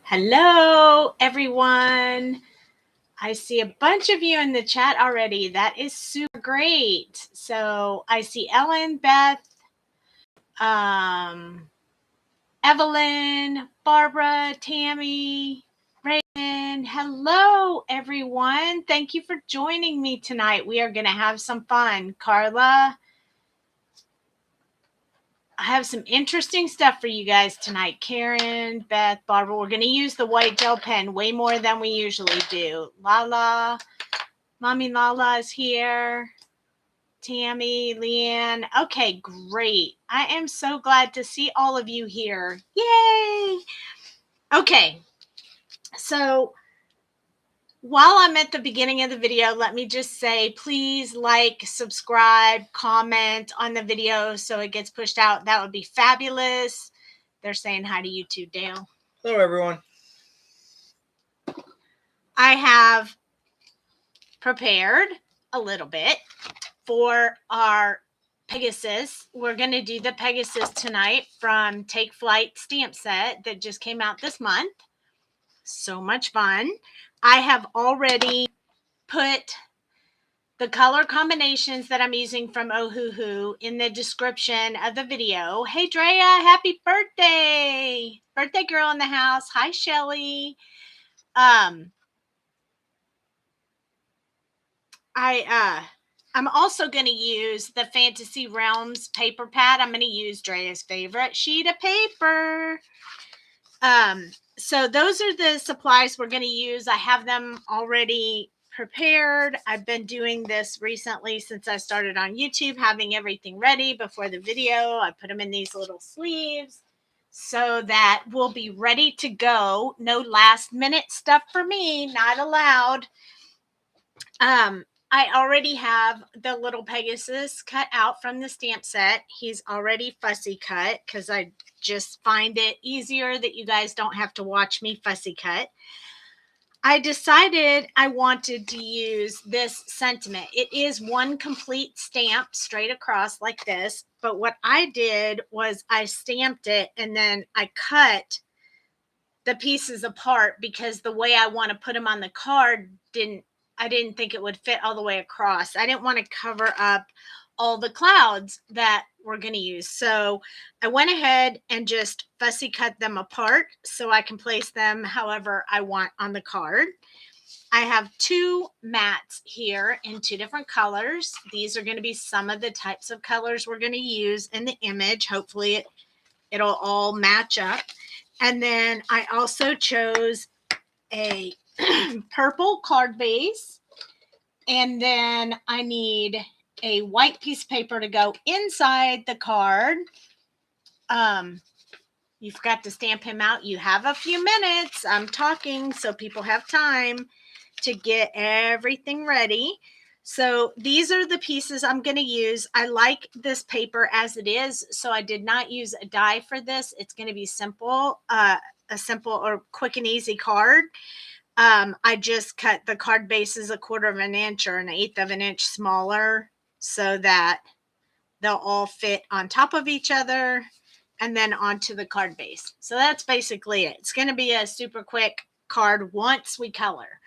Hello, everyone. I see a bunch of you in the chat already. That is super great. So I see Ellen, Beth, Evelyn, Barbara, Tammy, Raymond. Hello, everyone. Thank you for joining me tonight. We are going to have some fun. Carla, I have some interesting stuff for you guys tonight. Karen, Beth, Barbara, we're going to use the white gel pen way more than we usually do. Lala, Mommy Lala is here. Tammy, Leanne. Okay, great. I am so glad to see all of you here. Yay! Okay, so while I'm at the beginning of the video, let me just say, please like, subscribe, comment on the video so it gets pushed out. That would be fabulous. They're saying hi to YouTube, Dale. Hello, everyone. I have prepared a little bit for our Pegasus. We're going to do the Pegasus tonight from Take Flight stamp set that just came out this month. So much fun. I have already put the color combinations that I'm using from Ohuhu in the description of the video. Hey, Drea, happy birthday. Birthday girl in the house. Hi, Shelly. I'm also going to use the Fantasy Realms paper pad. I'm going to use Drea's favorite sheet of paper. So those are the supplies we're going to use. I have them already prepared. I've been doing this recently since I started on YouTube, having everything ready before the video. I put them in these little sleeves so that we'll be ready to go. No last minute stuff for me, not allowed. I already have the little Pegasus cut out from the stamp set. He's already fussy cut because I just find it easier that you guys don't have to watch me fussy cut. I decided I wanted to use this sentiment. It is one complete stamp straight across like this, but what I did was I stamped it and then I cut the pieces apart because the way I want to put them on the card I didn't think it would fit all the way across. I didn't want to cover up all the clouds that we're going to use. So I went ahead and just fussy cut them apart so I can place them however I want on the card. I have two mats here in two different colors. These are going to be some of the types of colors we're going to use in the image. Hopefully it'll all match up. And then I also chose a purple card base, and then I need a white piece of paper to go inside the card. You forgot to stamp him out. You have a few minutes. I'm talking so people have time to get everything ready. So these are the pieces I'm going to use. I like this paper as it is, so I did not use a die for this. It's going to be simple, a simple or quick and easy card. I just cut the card bases 1/4 of an inch or 1/8 of an inch smaller so that they'll all fit on top of each other and then onto the card base. So that's basically it. It's going to be a super quick card once we color.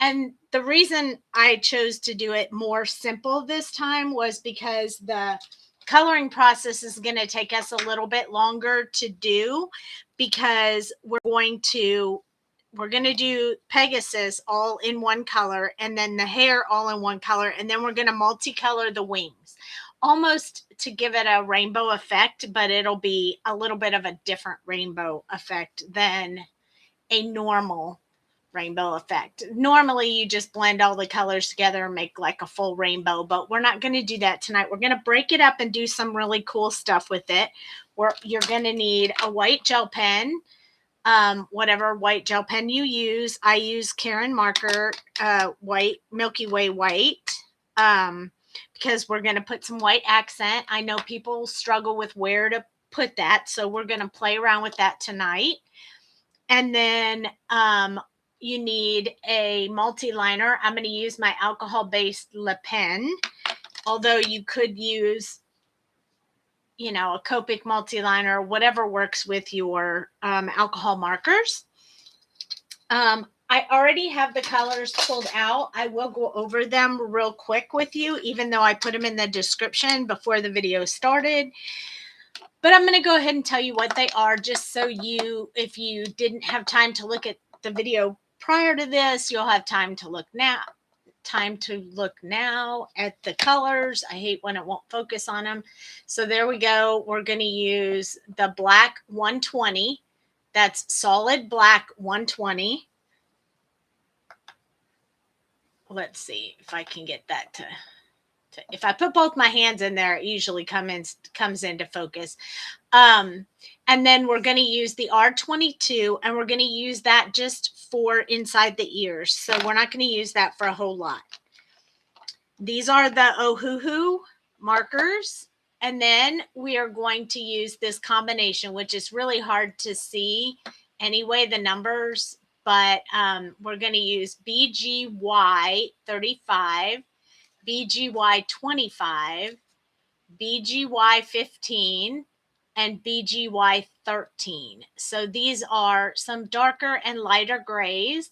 And the reason I chose to do it more simple this time was because the coloring process is going to take us a little bit longer to do because we're going to do Pegasus all in one color and then the hair all in one color. And then we're going to multicolor the wings almost to give it a rainbow effect, but it'll be a little bit of a different rainbow effect than a normal rainbow effect. Normally you just blend all the colors together and make like a full rainbow, but we're not going to do that tonight. We're going to break it up and do some really cool stuff with it. You're going to need a white gel pen. Whatever white gel pen you use. I use Karen marker, white, Milky Way white, because we're going to put some white accent. I know people struggle with where to put that, so we're going to play around with that tonight. And then you need a multi-liner. I'm going to use my alcohol-based Le Pen, although you could use a Copic multi-liner, whatever works with your alcohol markers. I already have the colors pulled out. I will go over them real quick with you, even though I put them in the description before the video started. But I'm going to go ahead and tell you what they are, just so you, if you didn't have time to look at the video prior to this, you'll have time to look now. At the colors. I hate when it won't focus on them. So there we go. We're going to use the black 120. That's solid black 120. Let's see if I can get that to if I put both my hands in there, it usually comes into focus. And then we're going to use the R22, and we're going to use that just for inside the ears. So we're not going to use that for a whole lot. These are the Ohuhu markers. And then we are going to use this combination, which is really hard to see anyway, the numbers. But we're going to use BGY 35, BGY 25, BGY 15, and BGY 13. So these are some darker and lighter grays.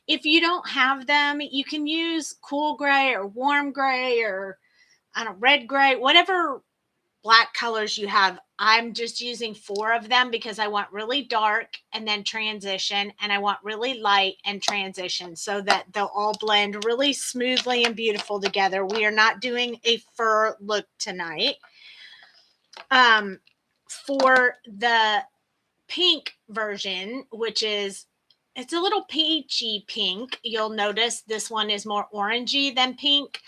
If you don't have them, you can use cool gray or warm gray or I don't know, red gray, whatever black colors you have. I'm just using 4 of them because I want really dark and then transition, and I want really light and transition so that they'll all blend really smoothly and beautiful together. We are not doing a fur look tonight. For the pink version, which is, it's a little peachy pink, you'll notice this one is more orangey than pink.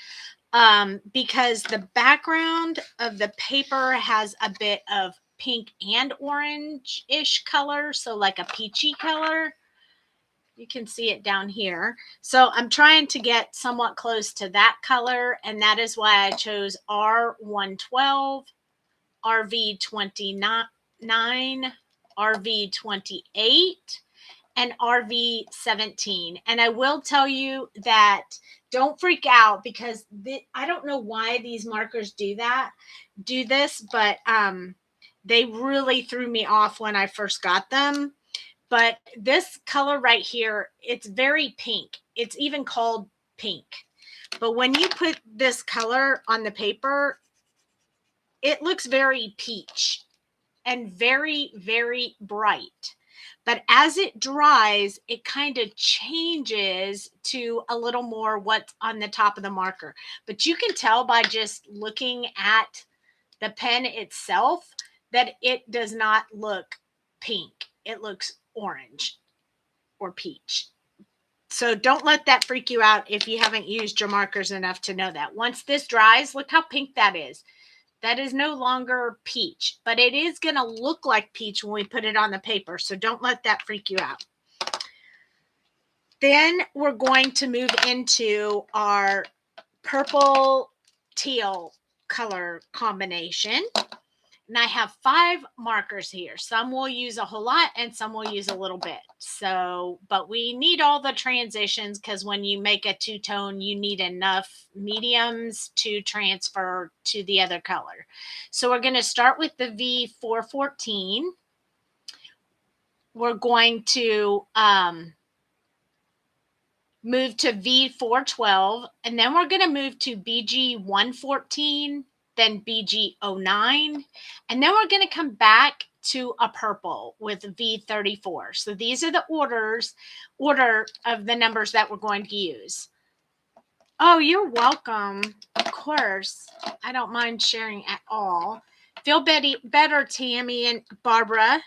Because the background of the paper has a bit of pink and orange-ish color, so like a peachy color. You can see it down here. So I'm trying to get somewhat close to that color, and that is why I chose R112, RV29, RV28, and RV17. And I will tell you that don't freak out, because I don't know why these markers do this, but they really threw me off when I first got them. But this color right here, it's very pink. It's even called pink. But when you put this color on the paper, it looks very peach and very, very bright. But as it dries, it kind of changes to a little more what's on the top of the marker. But you can tell by just looking at the pen itself that it does not look pink. It looks orange or peach. So don't let that freak you out if you haven't used your markers enough to know that. Once this dries, look how pink that is. That is no longer peach, but it is going to look like peach when we put it on the paper. So don't let that freak you out. Then we're going to move into our purple teal color combination. And I have 5 markers here. Some will use a whole lot and some will use a little bit. So, but we need all the transitions, because when you make a 2-tone, you need enough mediums to transfer to the other color. So we're going to start with the V414. We're going to move to V412, and then we're going to move to BG114, then BG09, and then we're going to come back to a purple with V34. So these are the order of the numbers that we're going to use. Oh, you're welcome. Of course. I don't mind sharing at all. Feel better, Tammy and Barbara.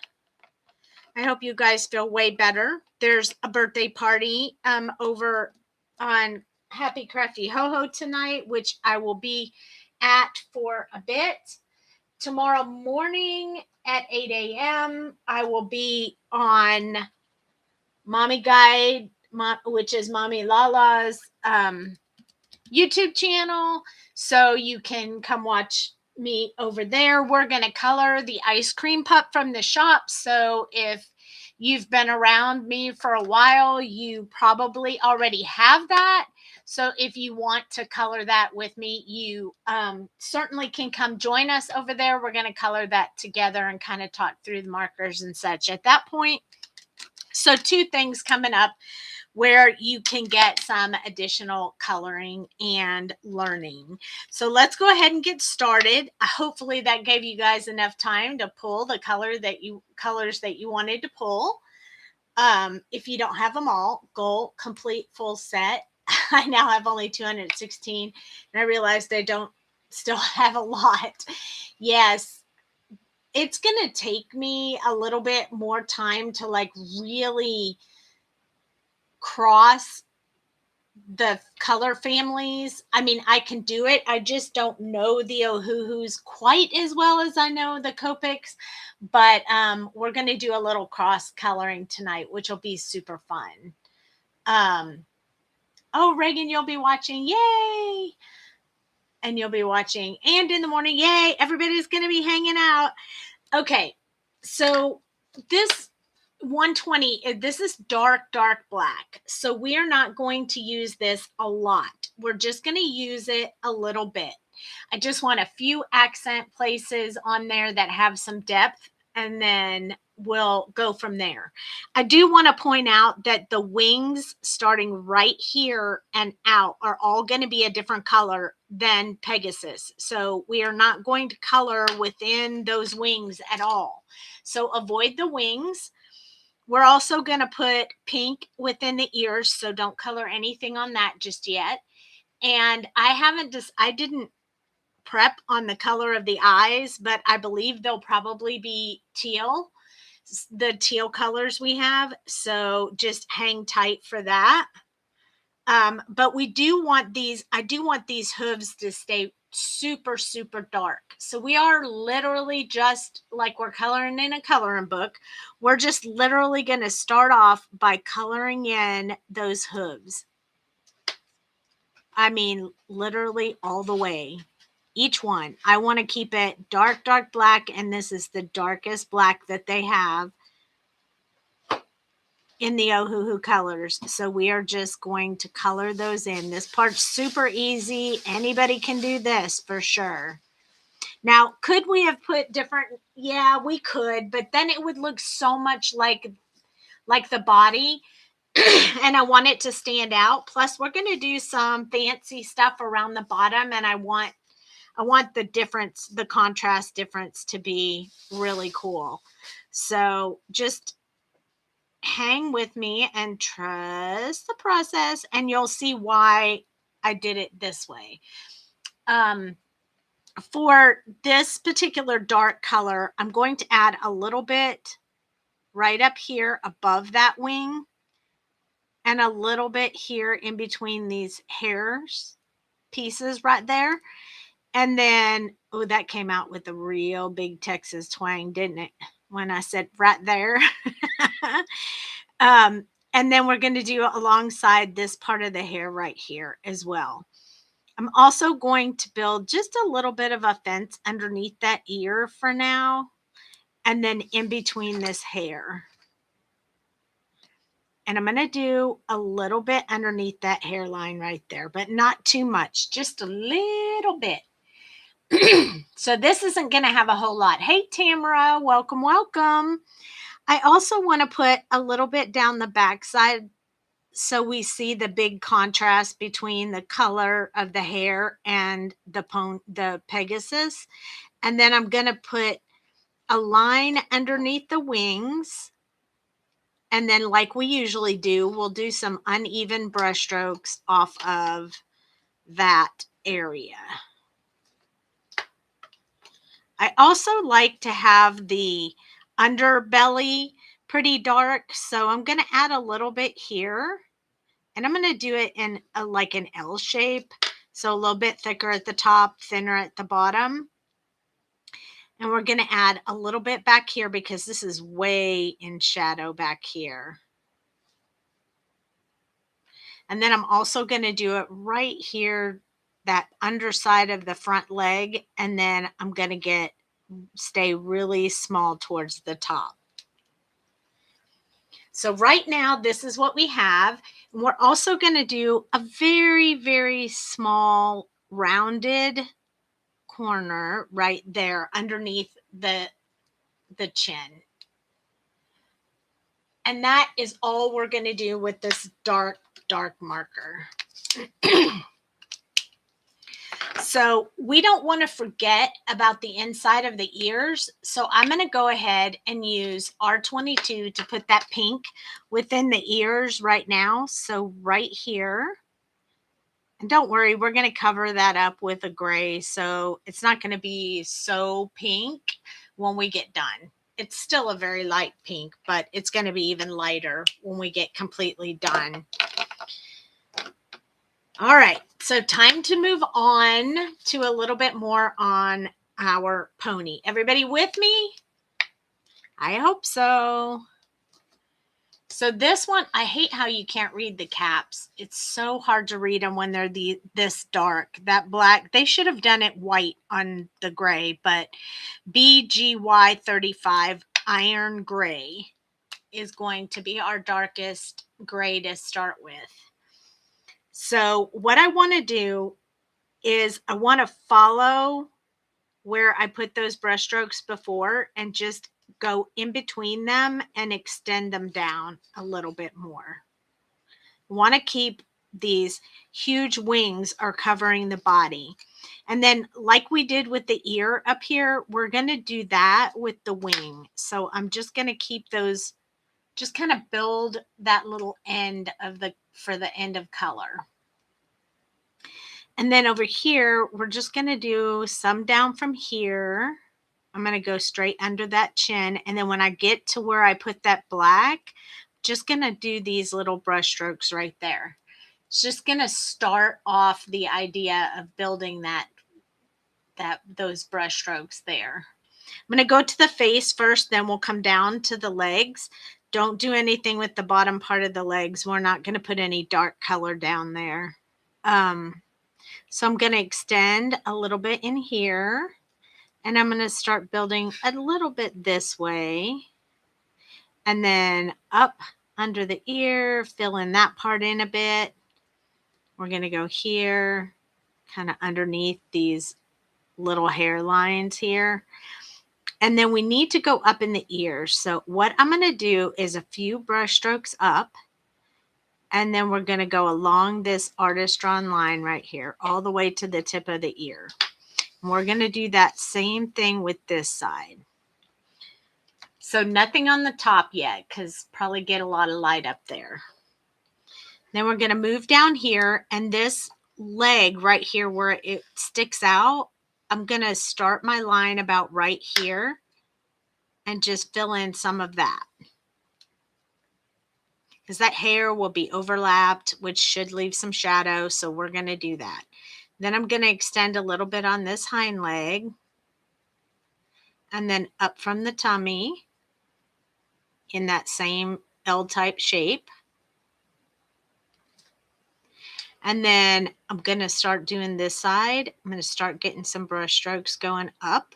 I hope you guys feel way better. There's a birthday party over on Happy Crafty Ho-Ho tonight, which I will be at for a bit. Tomorrow morning at 8 a.m., I will be on Mommy Guide, which is Mommy Lala's YouTube channel. So you can come watch me over there. We're going to color the ice cream pup from the shop. So if you've been around me for a while, you probably already have that. So if you want to color that with me, you certainly can come join us over there. We're going to color that together and kind of talk through the markers and such at that point. So 2 things coming up where you can get some additional coloring and learning. So let's go ahead and get started. Hopefully that gave you guys enough time to pull the colors that you wanted to pull. If you don't have them all, go complete full set. I now have only 216, and I realized I don't still have a lot. Yes, it's going to take me a little bit more time to like really cross the color families. I mean, I can do it. I just don't know the Ohuhus quite as well as I know the Copics, but we're going to do a little cross coloring tonight, which will be super fun. Oh, Reagan, you'll be watching. Yay. And you'll be watching. And in the morning, yay. Everybody's going to be hanging out. Okay. So this 120, this is dark black. So we are not going to use this a lot. We're just going to use it a little bit. I just want a few accent places on there that have some depth, and then we'll go from there. I do want to point out that the wings starting right here and out are all going to be a different color than Pegasus. So we are not going to color within those wings at all. So avoid the wings. We're also going to put pink within the ears, so don't color anything on that just yet. And I didn't prep on the color of the eyes, but I believe they'll probably be teal, the teal colors we have. So just hang tight for that. But I do want these hooves to stay super, super dark. So we are literally just like we're coloring in a coloring book. We're just literally going to start off by coloring in those hooves. I mean, literally all the way. Each one. I want to keep it dark black, and this is the darkest black that they have in the Ohuhu colors. So we are just going to color those in. This part's super easy. Anybody can do this for sure. Now, could we have put different? Yeah, we could, but then it would look so much like the body. And I want it to stand out. Plus, we're going to do some fancy stuff around the bottom, and I want the difference, the contrast difference, to be really cool. So just hang with me and trust the process, and you'll see why I did it this way. For this particular dark color, I'm going to add a little bit right up here above that wing, and a little bit here in between these hairs pieces right there. And then, oh, that came out with a real big Texas twang, didn't it? When I said right there. And then we're going to do alongside this part of the hair right here as well. I'm also going to build just a little bit of a fence underneath that ear for now, and then in between this hair. And I'm going to do a little bit underneath that hairline right there, but not too much, just a little bit. So this isn't going to have a whole lot. Hey, Tamara, welcome, welcome. I also want to put a little bit down the backside so we see the big contrast between the color of the hair and the Pegasus. And then I'm going to put a line underneath the wings. And then, like we usually do, we'll do some uneven brush strokes off of that area. I also like to have the underbelly pretty dark, so I'm going to add a little bit here, and I'm going to do it in like an L shape, so a little bit thicker at the top, thinner at the bottom. And we're going to add a little bit back here because this is way in shadow back here. And then I'm also going to do it right here, that underside of the front leg, and then I'm going to stay really small towards the top. So right now, this is what we have. And we're also going to do a very, very small rounded corner right there underneath the chin. And that is all we're going to do with this dark marker. So we don't want to forget about the inside of the ears. So I'm going to go ahead and use R22 to put that pink within the ears right now. So right here. And don't worry, we're going to cover that up with a gray. So it's not going to be so pink when we get done. It's still a very light pink, but it's going to be even lighter when we get completely done. All right, so time to move on to a little bit more on our pony. Everybody with me? I hope so. So this one, I hate how you can't read the caps. It's so hard to read them when they're this dark. That black, they should have done it white on the gray, but BGY35 Iron Gray is going to be our darkest gray to start with. So what I want to do is I want to follow where I put those brush strokes before and just go in between them and extend them down a little bit more. I want to keep these huge wings are covering the body. And then like we did with the ear up here, we're going to do that with the wing. So I'm just going to keep those, just kind of build that little end of for the end of color. And then over here, we're just going to do some down from here. I'm going to go straight under that chin. And then when I get to where I put that black, just going to do these little brush strokes right there. It's just going to start off the idea of building those brush strokes there. I'm going to go to the face first, then we'll come down to the legs. Don't do anything with the bottom part of the legs. We're not going to put any dark color down there. So I'm going to extend a little bit in here, and I'm going to start building a little bit this way, and then up under the ear, fill in that part in a bit. We're going to go here, kind of underneath these little hairlines here. And then we need to go up in the ears. So what I'm going to do is a few brush strokes up. And then we're going to go along this artist drawn line right here, all the way to the tip of the ear. And we're going to do that same thing with this side. So nothing on the top yet, because probably get a lot of light up there. Then we're going to move down here, and this leg right here where it sticks out, I'm going to start my line about right here and just fill in some of that. Because that hair will be overlapped, which should leave some shadow. So we're going to do that. Then I'm going to extend a little bit on this hind leg. And then up from the tummy in that same L-type shape. And then I'm going to start doing this side. I'm going to start getting some brush strokes going up.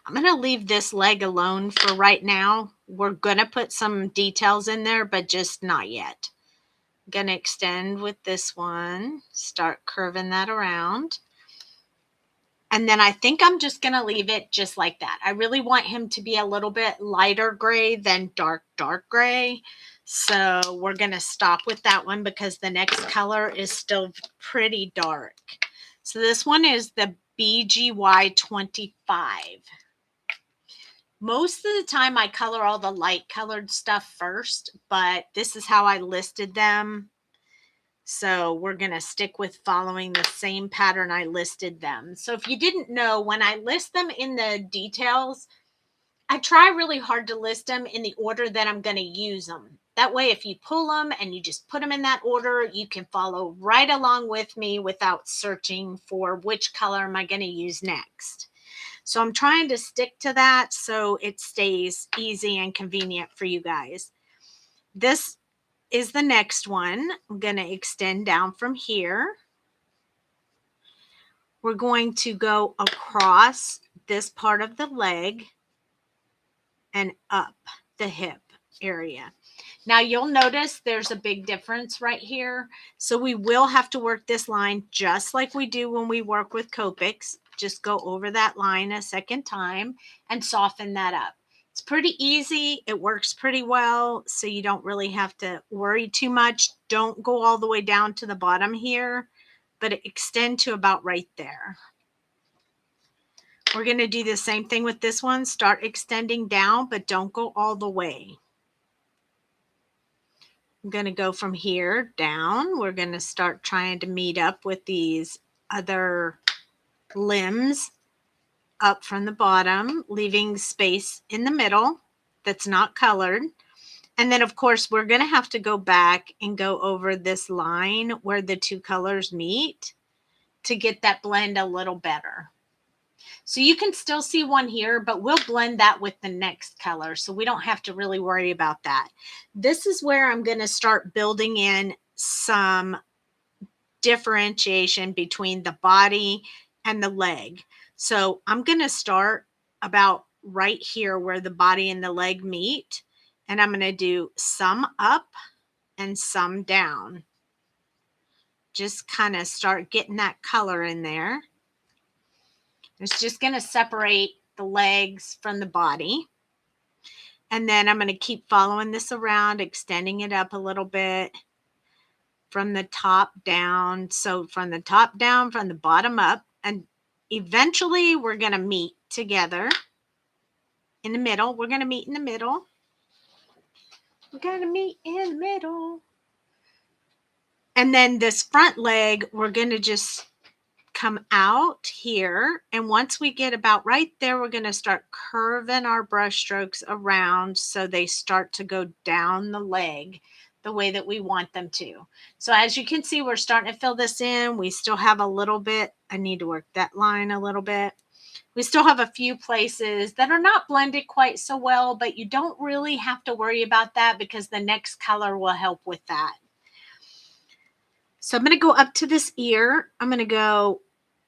I'm going to leave this leg alone for right now. We're going to put some details in there, but just not yet. I'm going to extend with this one, start curving that around. And then I think I'm just going to leave it just like that. I really want him to be a little bit lighter gray than dark gray. So we're going to stop with that one because the next color is still pretty dark. So this one is the BGY25. Most of the time I color all the light colored stuff first, but this is how I listed them. So we're going to stick with following the same pattern I listed them. So if you didn't know, when I list them in the details, I try really hard to list them in the order that I'm going to use them. That way, if you pull them and you just put them in that order, you can follow right along with me without searching for which color am I going to use next. So I'm trying to stick to that so it stays easy and convenient for you guys. This is the next one. I'm going to extend down from here. We're going to go across this part of the leg and up the hip area. Now you'll notice there's a big difference right here. So we will have to work this line just like we do when we work with Copics. Just go over that line a second time and soften that up. It's pretty easy. It works pretty well, so you don't really have to worry too much. Don't go all the way down to the bottom here, but extend to about right there. We're going to do the same thing with this one. Start extending down, but don't go all the way. I'm going to go from here down. We're going to start trying to meet up with these other limbs up from the bottom, leaving space in the middle that's not colored. And then, of course, we're going to have to go back and go over this line where the two colors meet to get that blend a little better. So you can still see one here, but we'll blend that with the next color, so we don't have to really worry about that. This is where I'm going to start building in some differentiation between the body and the leg. So I'm going to start about right here where the body and the leg meet, and I'm going to do some up and some down. Just kind of start getting that color in there. It's just going to separate the legs from the body. And then I'm going to keep following this around, extending it up a little bit from the top down. So from the top down, from the bottom up, and eventually we're going to meet together in the middle. We're going to meet in the middle. We're going to meet in the middle. And then this front leg, we're going to just come out here, and once we get about right there, we're going to start curving our brush strokes around so they start to go down the leg the way that we want them to. So as you can see, we're starting to fill this in. We still have a little bit. I need to work that line a little bit. We still have a few places that are not blended quite so well, but you don't really have to worry about that because the next color will help with that. So I'm going to go up to this ear. I'm going to go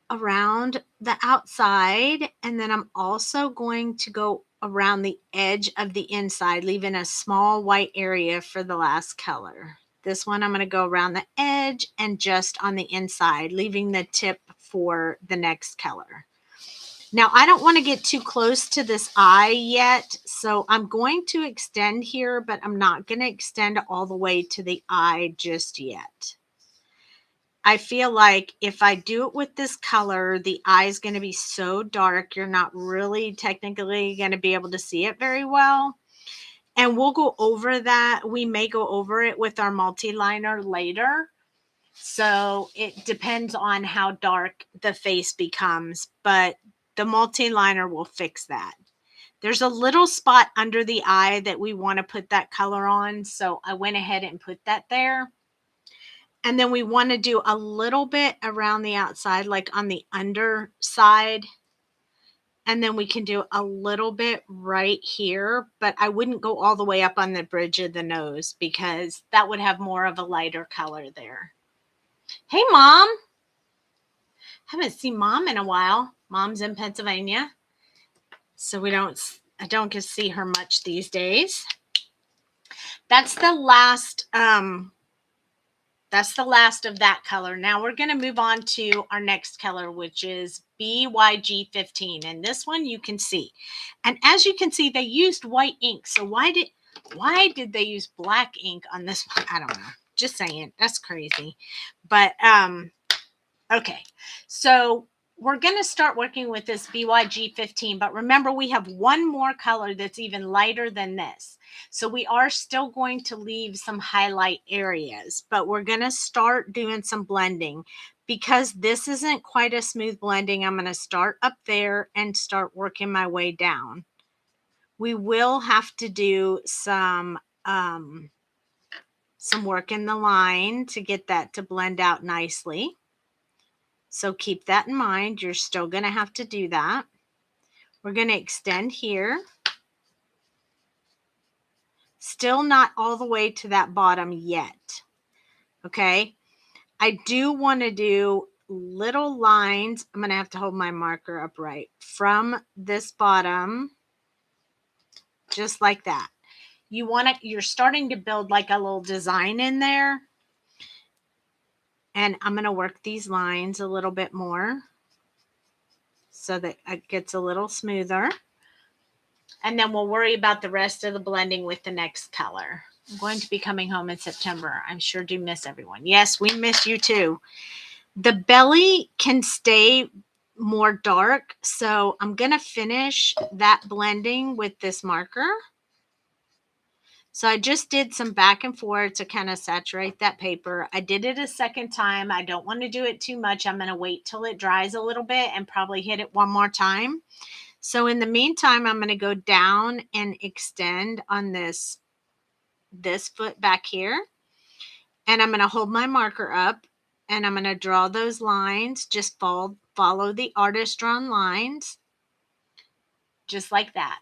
around the outside, and then I'm also going to go around the edge of the inside, leaving a small white area for the last color. This one I'm going to go around the edge and just on the inside, leaving the tip for the next color. Now I don't want to get too close to this eye yet, so I'm going to extend here, but I'm not going to extend all the way to the eye just yet. I feel like if I do it with this color, the eye is going to be so dark, you're not really technically going to be able to see it very well. And we'll go over that. We may go over it with our multi-liner later. So it depends on how dark the face becomes, but the multi-liner will fix that. There's a little spot under the eye that we want to put that color on, so I went ahead and put that there. And then we want to do a little bit around the outside, like on the underside. And then we can do a little bit right here, but I wouldn't go all the way up on the bridge of the nose because that would have more of a lighter color there. Hey, Mom. Haven't seen Mom in a while. Mom's in Pennsylvania, so I don't get to see her much these days. That's the last of that color. Now we're going to move on to our next color, which is BYG15. And this one you can see. And as you can see, they used white ink. So why did they use black ink on this one? I don't know. Just saying. That's crazy. But okay. So we're going to start working with this BYG15. But remember, we have one more color that's even lighter than this. So we are still going to leave some highlight areas, but we're going to start doing some blending. Because this isn't quite a smooth blending, I'm going to start up there and start working my way down. We will have to do some work in the line to get that to blend out nicely. So keep that in mind. You're still going to have to do that. We're going to extend here. Still not all the way to that bottom yet. Okay. I do want to do little lines. I'm going to have to hold my marker upright from this bottom, just like that. You're starting to build like a little design in there. And I'm going to work these lines a little bit more so that it gets a little smoother. And then we'll worry about the rest of the blending with the next color. I'm going to be coming home in September. I'm sure do miss everyone. Yes, we miss you too. The belly can stay more dark, so I'm going to finish that blending with this marker. So I just did some back and forth to kind of saturate that paper. I did it a second time. I don't want to do it too much. I'm going to wait till it dries a little bit and probably hit it one more time. So in the meantime, I'm going to go down and extend on this foot back here. And I'm going to hold my marker up and I'm going to draw those lines. Just follow the artist drawn lines, just like that.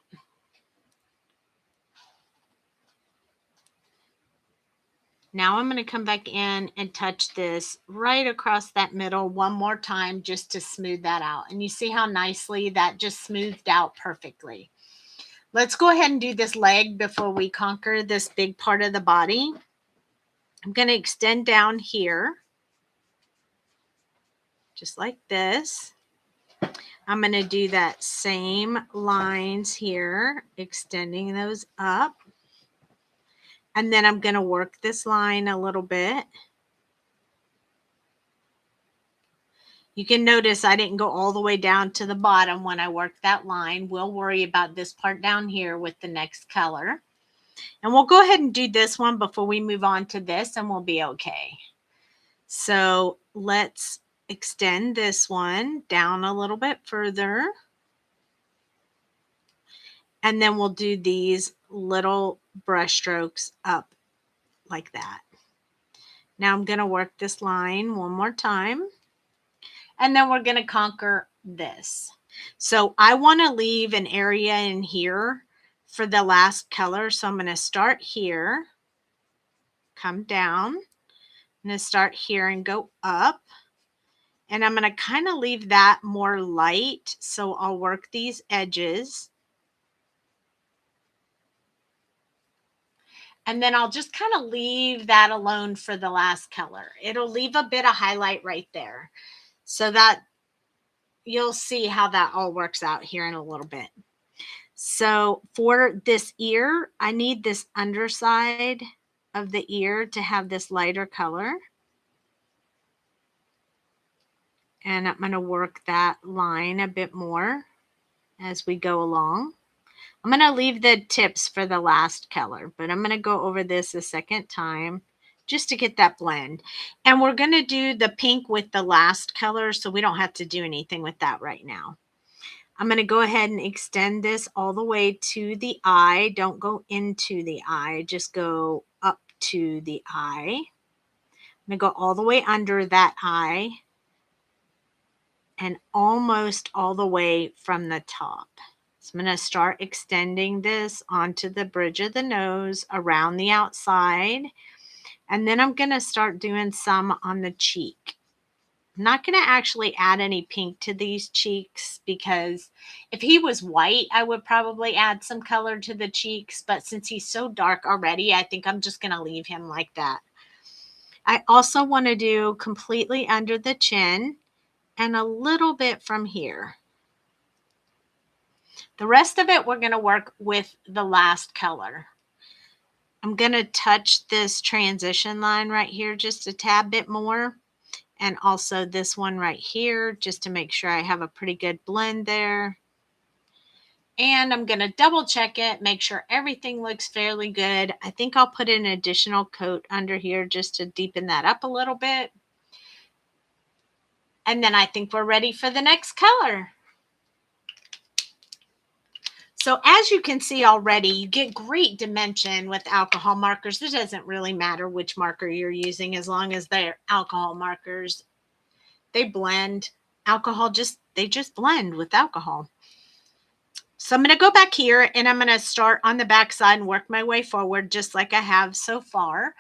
Now I'm going to come back in and touch this right across that middle one more time just to smooth that out. And you see how nicely that just smoothed out perfectly. Let's go ahead and do this leg before we conquer this big part of the body. I'm going to extend down here, just like this. I'm going to do that same lines here, extending those up. And then I'm going to work this line a little bit. You can notice I didn't go all the way down to the bottom when I worked that line. We'll worry about this part down here with the next color. And we'll go ahead and do this one before we move on to this and we'll be okay. So let's extend this one down a little bit further. And then we'll do these little brush strokes up like that. Now I'm going to work this line one more time. And then we're going to conquer this. So I want to leave an area in here for the last color. So I'm going to start here, come down. I'm going to start here and go up. And I'm going to kind of leave that more light. So I'll work these edges. And then I'll just kind of leave that alone for the last color. It'll leave a bit of highlight right there. So that you'll see how that all works out here in a little bit. So for this ear, I need this underside of the ear to have this lighter color. And I'm going to work that line a bit more as we go along. I'm going to leave the tips for the last color, but I'm going to go over this a second time just to get that blend. And we're going to do the pink with the last color, so we don't have to do anything with that right now. I'm going to go ahead and extend this all the way to the eye. Don't go into the eye, just go up to the eye. I'm going to go all the way under that eye and almost all the way from the top. So I'm going to start extending this onto the bridge of the nose, around the outside, and then I'm going to start doing some on the cheek. I'm not going to actually add any pink to these cheeks because if he was white, I would probably add some color to the cheeks, but since he's so dark already, I think I'm just going to leave him like that. I also want to do completely under the chin and a little bit from here. The rest of it, we're going to work with the last color. I'm going to touch this transition line right here just a tad bit more. And also this one right here, just to make sure I have a pretty good blend there. And I'm going to double check it, make sure everything looks fairly good. I think I'll put an additional coat under here just to deepen that up a little bit. And then I think we're ready for the next color. So as you can see already, you get great dimension with alcohol markers. It doesn't really matter which marker you're using as long as they're alcohol markers. They blend. They just blend with alcohol. So I'm going to go back here and I'm going to start on the back side and work my way forward just like I have so far.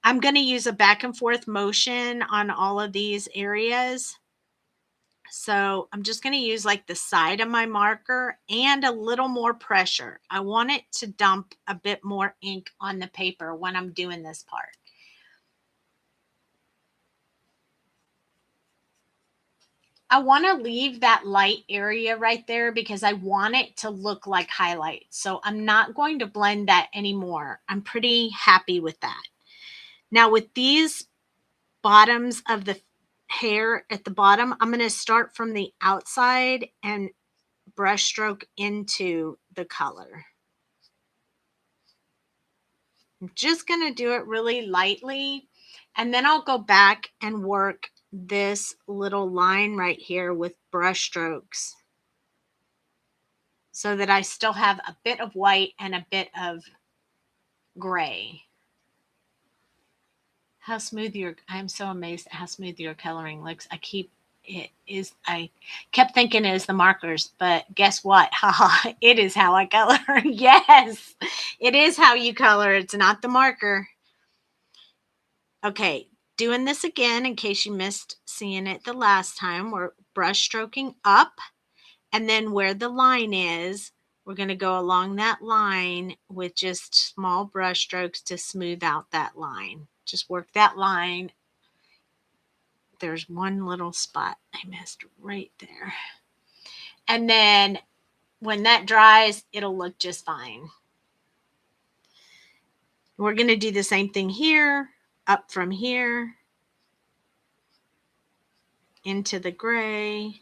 I'm going to use a back and forth motion on all of these areas. So I'm just going to use like the side of my marker and a little more pressure. I want it to dump a bit more ink on the paper when I'm doing this part. I want to leave that light area right there because I want it to look like highlights. So I'm not going to blend that anymore. I'm pretty happy with that. Now with these bottoms of the hair at the bottom, I'm going to start from the outside and brush stroke into the color. I'm just going to do it really lightly, and then I'll go back and work this little line right here with brush strokes so that I still have a bit of white and a bit of gray. How smooth I'm so amazed at how smooth your coloring looks. I kept thinking it was the markers, but guess what? Haha, it is how I color. Yes, it is how you color. It's not the marker. Okay, doing this again in case you missed seeing it the last time. We're brush stroking up, and then where the line is, we're going to go along that line with just small brush strokes to smooth out that line. Just work that line. There's one little spot I missed right there. And then when that dries, it'll look just fine. We're going to do the same thing here, up from here into the gray.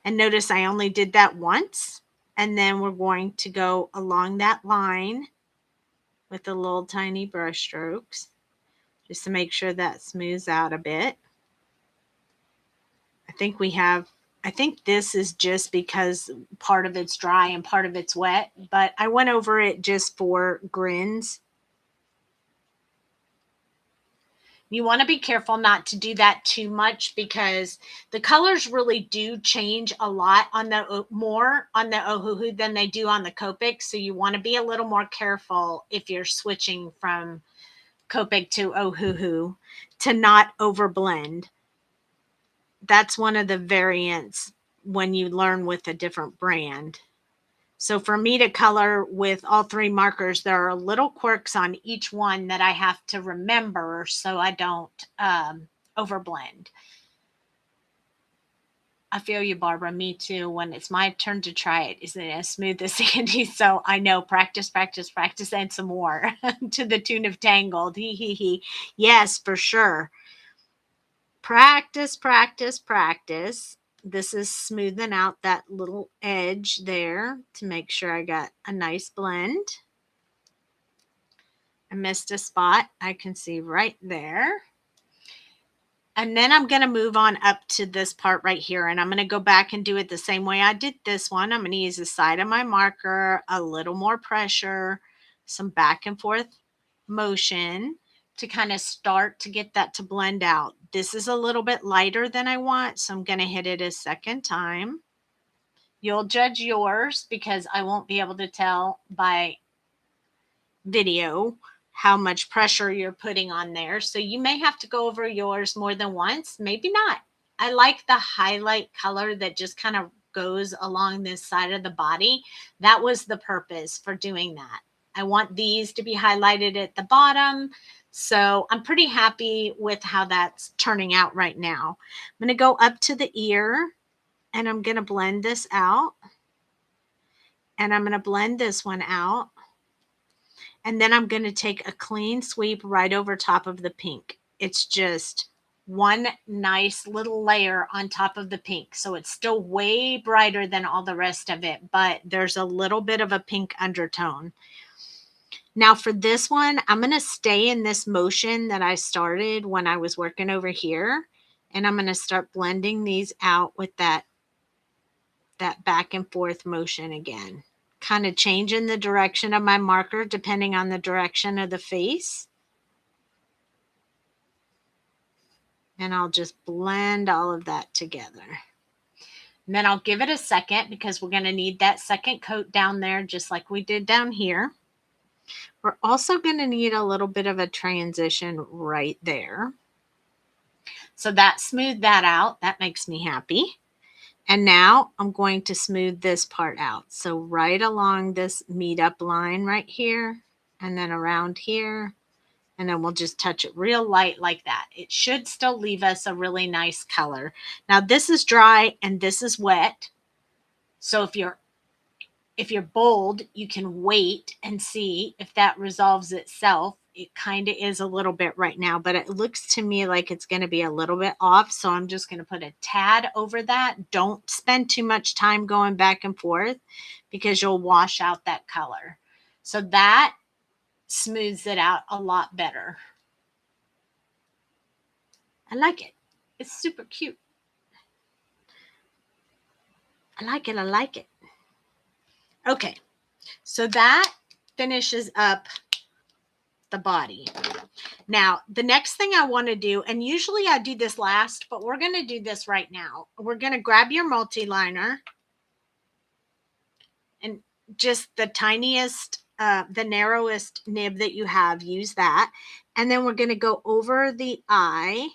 And notice I only did that once. And then we're going to go along that line with the little tiny brush strokes just to make sure that smooths out a bit. I think this is just because part of it's dry and part of it's wet, but I went over it just for grins. You want to be careful not to do that too much because the colors really do change a lot more on the Ohuhu than they do on the Copic. So you want to be a little more careful if you're switching from Copic to Ohuhu to not overblend. That's one of the variants when you learn with a different brand. So for me to color with all three markers, there are little quirks on each one that I have to remember so I don't overblend. I feel you, Barbara. Me too. When it's my turn to try it, isn't it as smooth as Sandy? So I know practice, practice, practice, and some more to the tune of Tangled. Hee hee hee. Yes, for sure. Practice, practice, practice. This is smoothing out that little edge there to make sure I got a nice blend. I missed a spot. I can see right there. And then I'm going to move on up to this part right here. And I'm going to go back and do it the same way I did this one. I'm going to use the side of my marker, a little more pressure, some back and forth motion to kind of start to get that to blend out. This is a little bit lighter than I want, so I'm going to hit it a second time. You'll judge yours because I won't be able to tell by video how much pressure you're putting on there. So you may have to go over yours more than once, maybe not. I like the highlight color that just kind of goes along this side of the body. That was the purpose for doing that. I want these to be highlighted at the bottom. So I'm pretty happy with how that's turning out right now. I'm going to go up to the ear and I'm going to blend this out. And I'm going to blend this one out. And then I'm going to take a clean sweep right over top of the pink. It's just one nice little layer on top of the pink. So it's still way brighter than all the rest of it, but there's a little bit of a pink undertone. Now for this one, I'm going to stay in this motion that I started when I was working over here. And I'm going to start blending these out with that back and forth motion again. Kind of changing the direction of my marker depending on the direction of the face. And I'll just blend all of that together. And then I'll give it a second because we're going to need that second coat down there just like we did down here. We're also going to need a little bit of a transition right there. So that smoothed that out. That makes me happy. And now I'm going to smooth this part out. So right along this meet up line right here, and then around here, And then we'll just touch it real light like that. It should still leave us a really nice color. Now this is dry and this is wet. So if you're bold, you can wait and see if that resolves itself. It kind of is a little bit right now, but it looks to me like it's going to be a little bit off. So I'm just going to put a tad over that. Don't spend too much time going back and forth because you'll wash out that color. So that smooths it out a lot better. I like it. It's super cute. I like it. I like it. Okay. So that finishes up the body. Now, the next thing I want to do, and usually I do this last, but we're going to do this right now. We're going to grab your multi-liner and just the tiniest, the narrowest nib that you have, use that. And then we're going to go over the eye,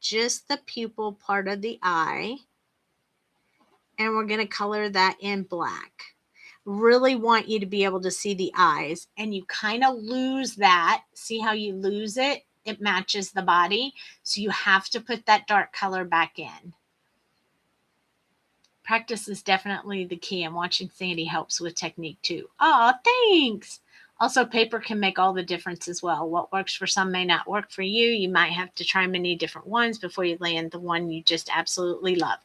just the pupil part of the eye, and we're going to color that in black. Really want you to be able to see the eyes, and you kind of lose that. See how you lose it? It matches the body. So you have to put that dark color back in. Practice is definitely the key, and watching Sandy helps with technique too. Oh, thanks. Also, paper can make all the difference as well. What works for some may not work for you. You might have to try many different ones before you land the one you just absolutely love.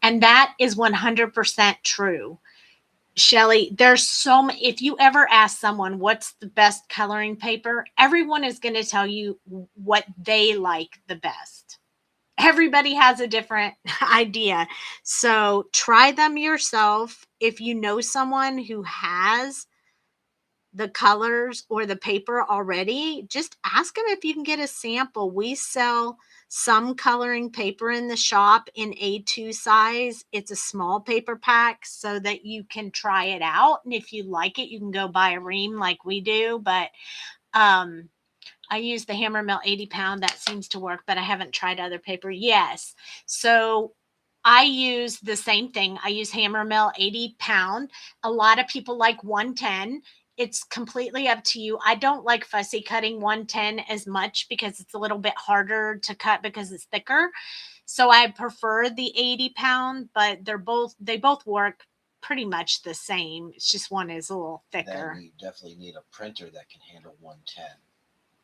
And that is 100% true. Shelly, there's so many. If you ever ask someone what's the best coloring paper, everyone is going to tell you what they like the best. Everybody has a different idea. So try them yourself. If you know someone who has the colors or the paper already, just ask them if you can get a sample. We sell some coloring paper in the shop in A2 size. It's a small paper pack so that you can try it out. And if you like it, you can go buy a ream like we do. But I use the Hammermill 80 pound. That seems to work, but I haven't tried other paper. Yes. So I use the same thing. I use Hammermill 80 pound. A lot of people like 110. It's completely up to you. I don't like fussy cutting 110 as much because it's a little bit harder to cut because it's thicker. So I prefer the 80 pound, but they both work pretty much the same. It's just one is a little thicker. Then you definitely need a printer that can handle 110.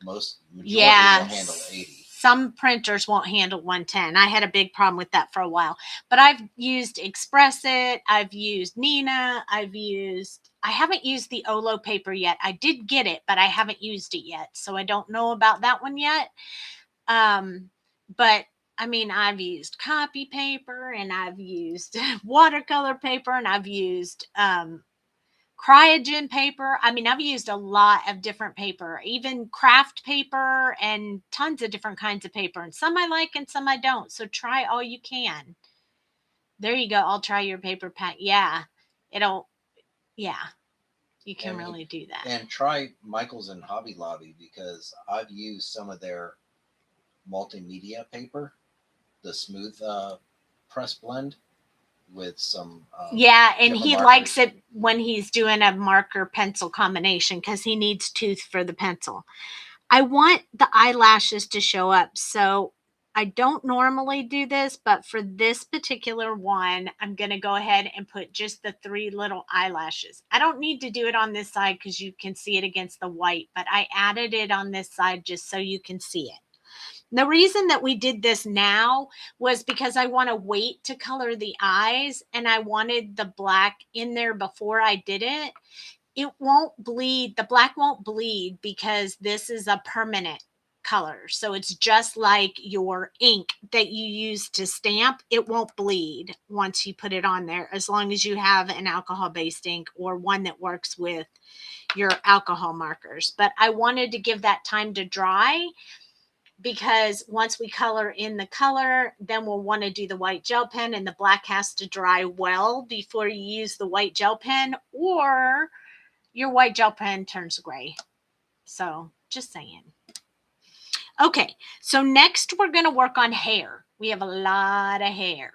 Majority will handle 80. Some printers won't handle 110. I had a big problem with that for a while. But I've used Express It. I've used Nina. I haven't used the Olo paper yet. I did get it, but I haven't used it yet. So I don't know about that one yet. But I mean, I've used copy paper, and I've used watercolor paper, and I've used cryogen paper. I mean, I've used a lot of different paper, even craft paper, and tons of different kinds of paper. And some I like and some I don't. So try all you can. There you go. I'll try your paper pack. Yeah. You can really do that. And try Michael's and Hobby Lobby, because I've used some of their multimedia paper, the smooth press blend with some and he markers. Likes it when he's doing a marker pencil combination because he needs tooth for the pencil. I want the eyelashes to show up, so I don't normally do this, but for this particular one, I'm going to go ahead and put just the 3 little eyelashes. I don't need to do it on this side because you can see it against the white, but I added it on this side just so you can see it. The reason that we did this now was because I want to wait to color the eyes, and I wanted the black in there before I did it. It won't bleed. The black won't bleed because this is a permanent color. So it's just like your ink that you use to stamp. It won't bleed once you put it on there, as long as you have an alcohol-based ink or one that works with your alcohol markers. But I wanted to give that time to dry, because once we color in the color, then we'll want to do the white gel pen, and the black has to dry well before you use the white gel pen, or your white gel pen turns gray. So just saying. Okay, so next we're going to work on hair. We have a lot of hair,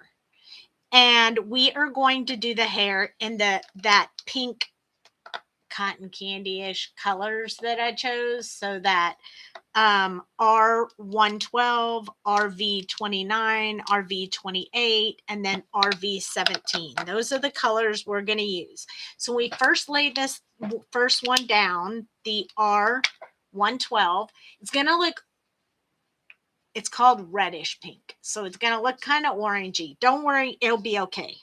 and we are going to do the hair in that pink cotton candy-ish colors that I chose, so that R112, RV29, RV28, and then RV17. Those are the colors we're going to use. So we first lay this first one down, the R112. It's going to look, it's called reddish pink. So it's going to look kind of orangey. Don't worry, it'll be okay.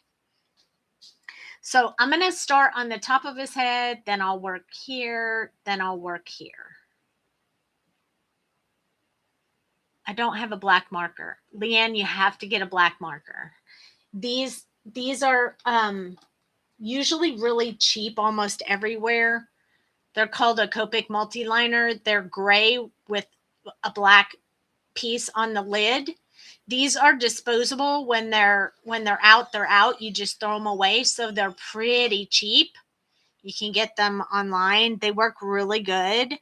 So I'm going to start on the top of his head, then I'll work here, then I'll work here. I don't have a black marker. Leanne, you have to get a black marker. These are usually really cheap almost everywhere. They're called a Copic multi-liner. They're gray with a black piece on the lid. These are disposable. When they're out, they're out. You just throw them away. So they're pretty cheap. You can get them online. They work really good.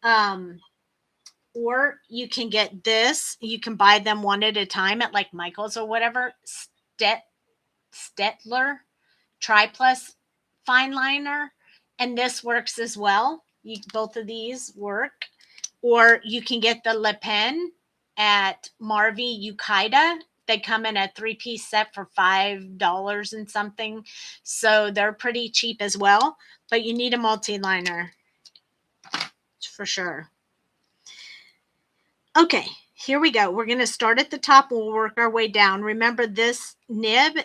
Or you can get this. You can buy them one at a time at like Michael's or whatever. Stettler Triplus fine liner. And this works as well. Both of these work. Or you can get the Le Pen at Marvy Ukaida. They come in a 3-piece set for $5 and something. So they're pretty cheap as well. But you need a multi-liner for sure. Okay, here we go. We're going to start at the top. We'll work our way down. Remember, this nib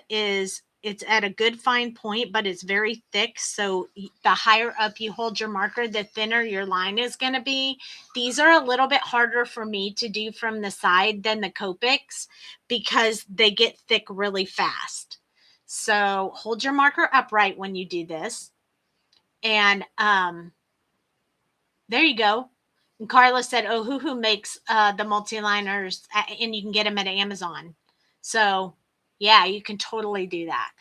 it's at a good fine point, but it's very thick. So the higher up you hold your marker, the thinner your line is going to be. These are a little bit harder for me to do from the side than the Copics because they get thick really fast. So hold your marker upright when you do this. And there you go. And Carla said, Ohuhu makes the multi-liners, and you can get them at Amazon. So, yeah, you can totally do that.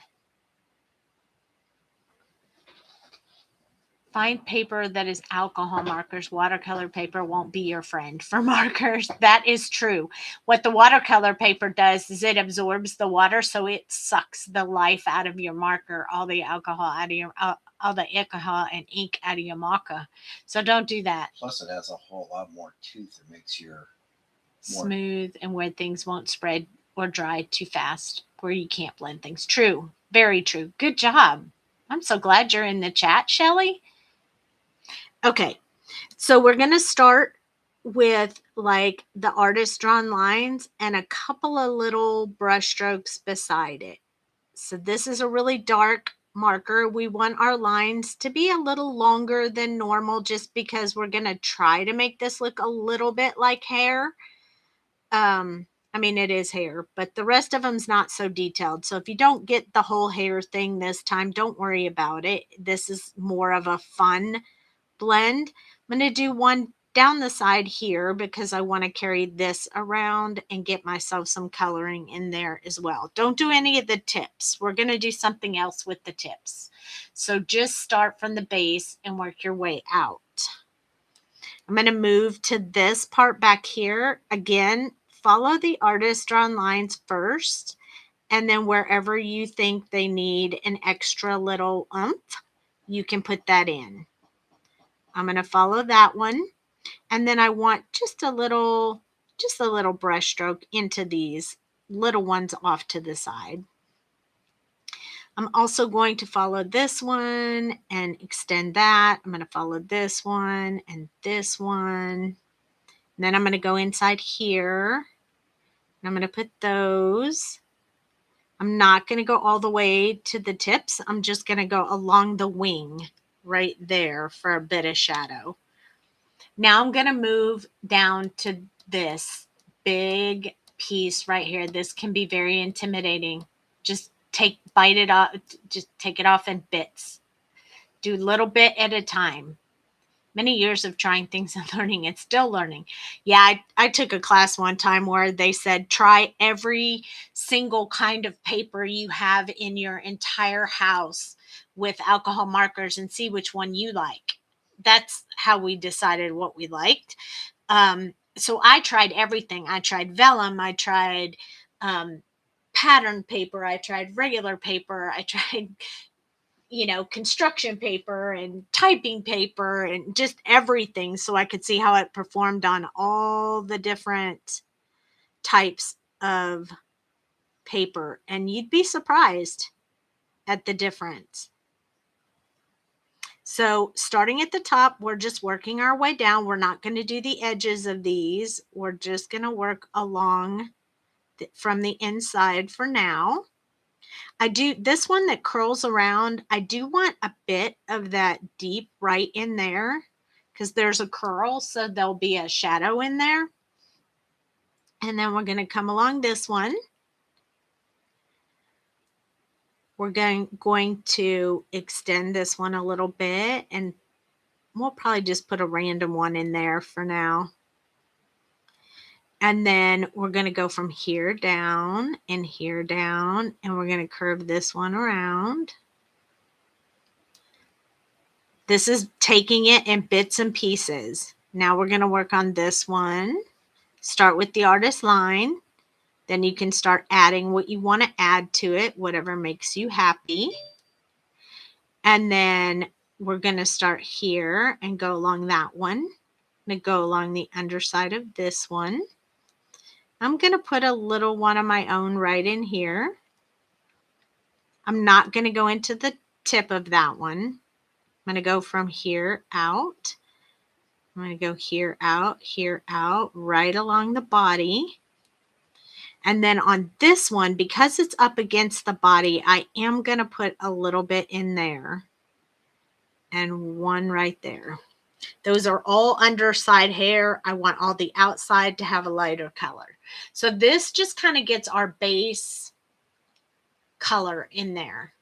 Find paper that is alcohol markers. Watercolor paper won't be your friend for markers. That is true. What the watercolor paper does is it absorbs the water, so it sucks the life out of your marker, all the alcohol out of your all the alcohol and ink out of your marker. So don't do that. Plus, it has a whole lot more tooth. It makes your smooth and where things won't spread or dry too fast, where you can't blend things. True. Very true. Good job. I'm so glad you're in the chat, Shelly. Okay. So we're going to start with like the artist drawn lines and a couple of little brush strokes beside it. So this is a really dark marker. We want our lines to be a little longer than normal just because we're going to try to make this look a little bit like hair. I mean, it is hair, but the rest of them's not so detailed. So if you don't get the whole hair thing this time, don't worry about it. This is more of a fun blend. I'm going to do one down the side here because I want to carry this around and get myself some coloring in there as well. Don't do any of the tips. We're going to do something else with the tips. So just start from the base and work your way out. I'm going to move to this part back here. Again, follow the artist drawn lines first, and then wherever you think they need an extra little oomph, you can put that in. I'm going to follow that one. And then I want just a little brush stroke into these little ones off to the side. I'm also going to follow this one and extend that. I'm going to follow this one and this one. And then I'm going to go inside here. And I'm going to put those. I'm not going to go all the way to the tips. I'm just going to go along the wing right there for a bit of shadow. Now I'm going to move down to this big piece right here. This can be very intimidating. Just bite it off. Just take it off in bits. Do a little bit at a time. Many years of trying things and learning and still learning. Yeah, I took a class one time where they said, try every single kind of paper you have in your entire house with alcohol markers and see which one you like. That's how we decided what we liked. So I tried everything. I tried vellum. I tried pattern paper. I tried regular paper. I tried construction paper and typing paper and just everything, so I could see how it performed on all the different types of paper. And you'd be surprised at the difference. So starting at the top, we're just working our way down. We're not going to do the edges of these. We're just going to work along from the inside for now. I do this one that curls around. I do want a bit of that deep right in there because there's a curl, so there'll be a shadow in there. And then we're going to come along this one. We're going to extend this one a little bit, and we'll probably just put a random one in there for now. And then we're going to go from here down and here down, and we're going to curve this one around. This is taking it in bits and pieces. Now we're going to work on this one. Start with the artist line. Then you can start adding what you want to add to it, whatever makes you happy. And then we're going to start here and go along that one. I'm going to go along the underside of this one. I'm going to put a little one of my own right in here. I'm not going to go into the tip of that one. I'm going to go from here out. I'm going to go here out, right along the body. And then on this one, because it's up against the body, I am going to put a little bit in there and one right there. Those are all underside hair. I want all the outside to have a lighter color. So this just kind of gets our base color in there.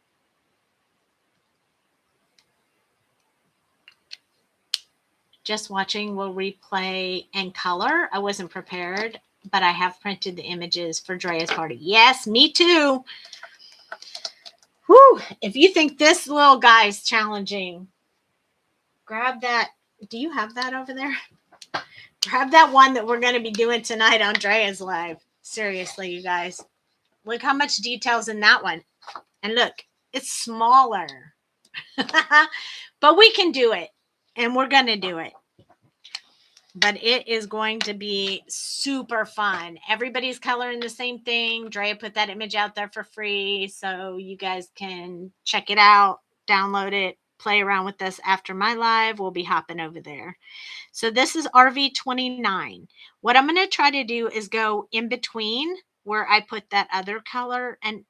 Just watching will replay and color. I wasn't prepared, but I have printed the images for Drea's party. Yes, me too. Whew. If you think this little guy is challenging, grab that. Do you have that over there? Grab that one that we're going to be doing tonight on Drea's Live. Seriously, you guys. Look how much detail's in that one. And look, it's smaller. But we can do it. And we're going to do it. But it is going to be super fun. Everybody's coloring the same thing. Drea put that image out there for free, so you guys can check it out, download it, play around with us after my live. We'll be hopping over there. So this is RV29. What I'm going to try to do is go in between where I put that other color, and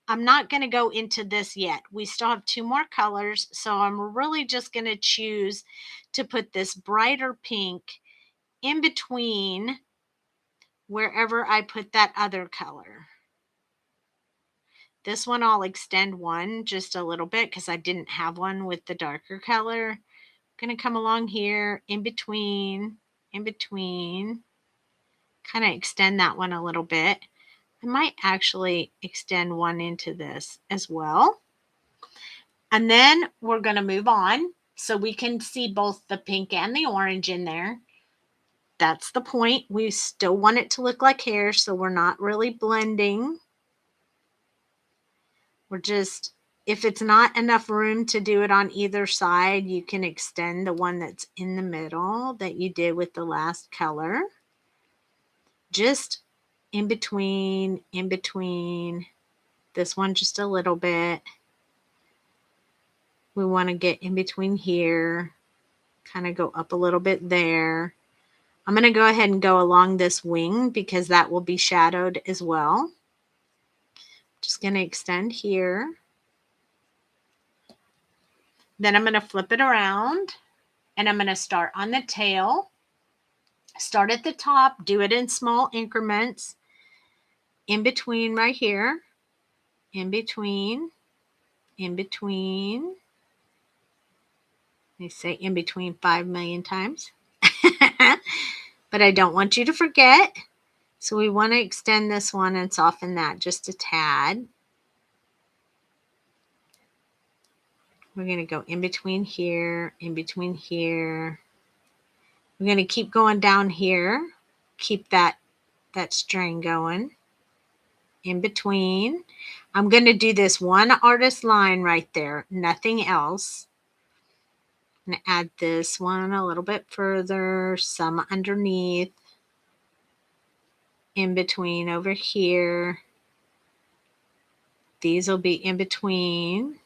I'm not going to go into this yet. We still have two more colors, so I'm really just going to choose to put this brighter pink in between wherever I put that other color. This one I'll extend one just a little bit because I didn't have one with the darker color. I'm going to come along here in between, kind of extend that one a little bit. I might actually extend one into this as well. And then we're going to move on so we can see both the pink and the orange in there. That's the point. We still want it to look like hair, so we're not really blending. We're just, if it's not enough room to do it on either side, you can extend the one that's in the middle that you did with the last color. Just in between, this one just a little bit. We want to get in between here, kind of go up a little bit there. I'm going to go ahead and go along this wing because that will be shadowed as well. Just going to extend here. Then I'm going to flip it around and I'm going to start on the tail. Start at the top, do it in small increments. In between right here. In between. They say in between 5 million times. But I don't want you to forget. So we want to extend this one and soften that just a tad. We're going to go in between here, We're going to keep going down here. Keep that string going. in between. I'm going to do this one artist line right there, nothing else. I'm going to add this one a little bit further, some underneath, in between over here. These will be in between.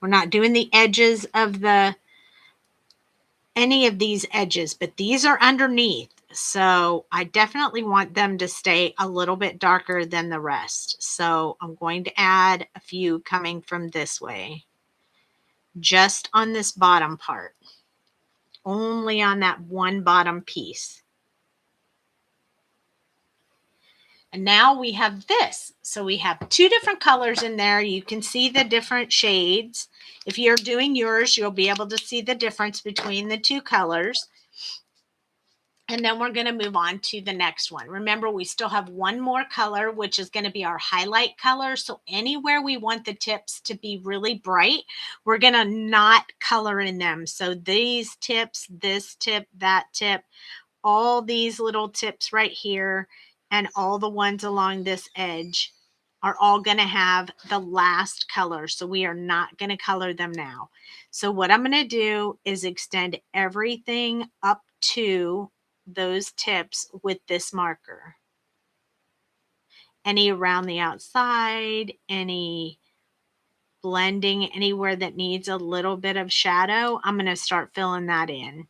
We're not doing the edges of any of these edges, but these are underneath. So I definitely want them to stay a little bit darker than the rest. So I'm going to add a few coming from this way, just on this bottom part, only on that one bottom piece. And now we have this. So we have two different colors in there. You can see the different shades. If you're doing yours, you'll be able to see the difference between the two colors. And then we're going to move on to the next one. Remember, we still have one more color, which is going to be our highlight color. So anywhere we want the tips to be really bright, we're going to not color in them. So these tips, this tip, that tip, all these little tips right here, and all the ones along this edge are all going to have the last color. So we are not going to color them now. So what I'm going to do is extend everything up to those tips with this marker. Any around the outside, any blending anywhere that needs a little bit of shadow, I'm going to start filling that in.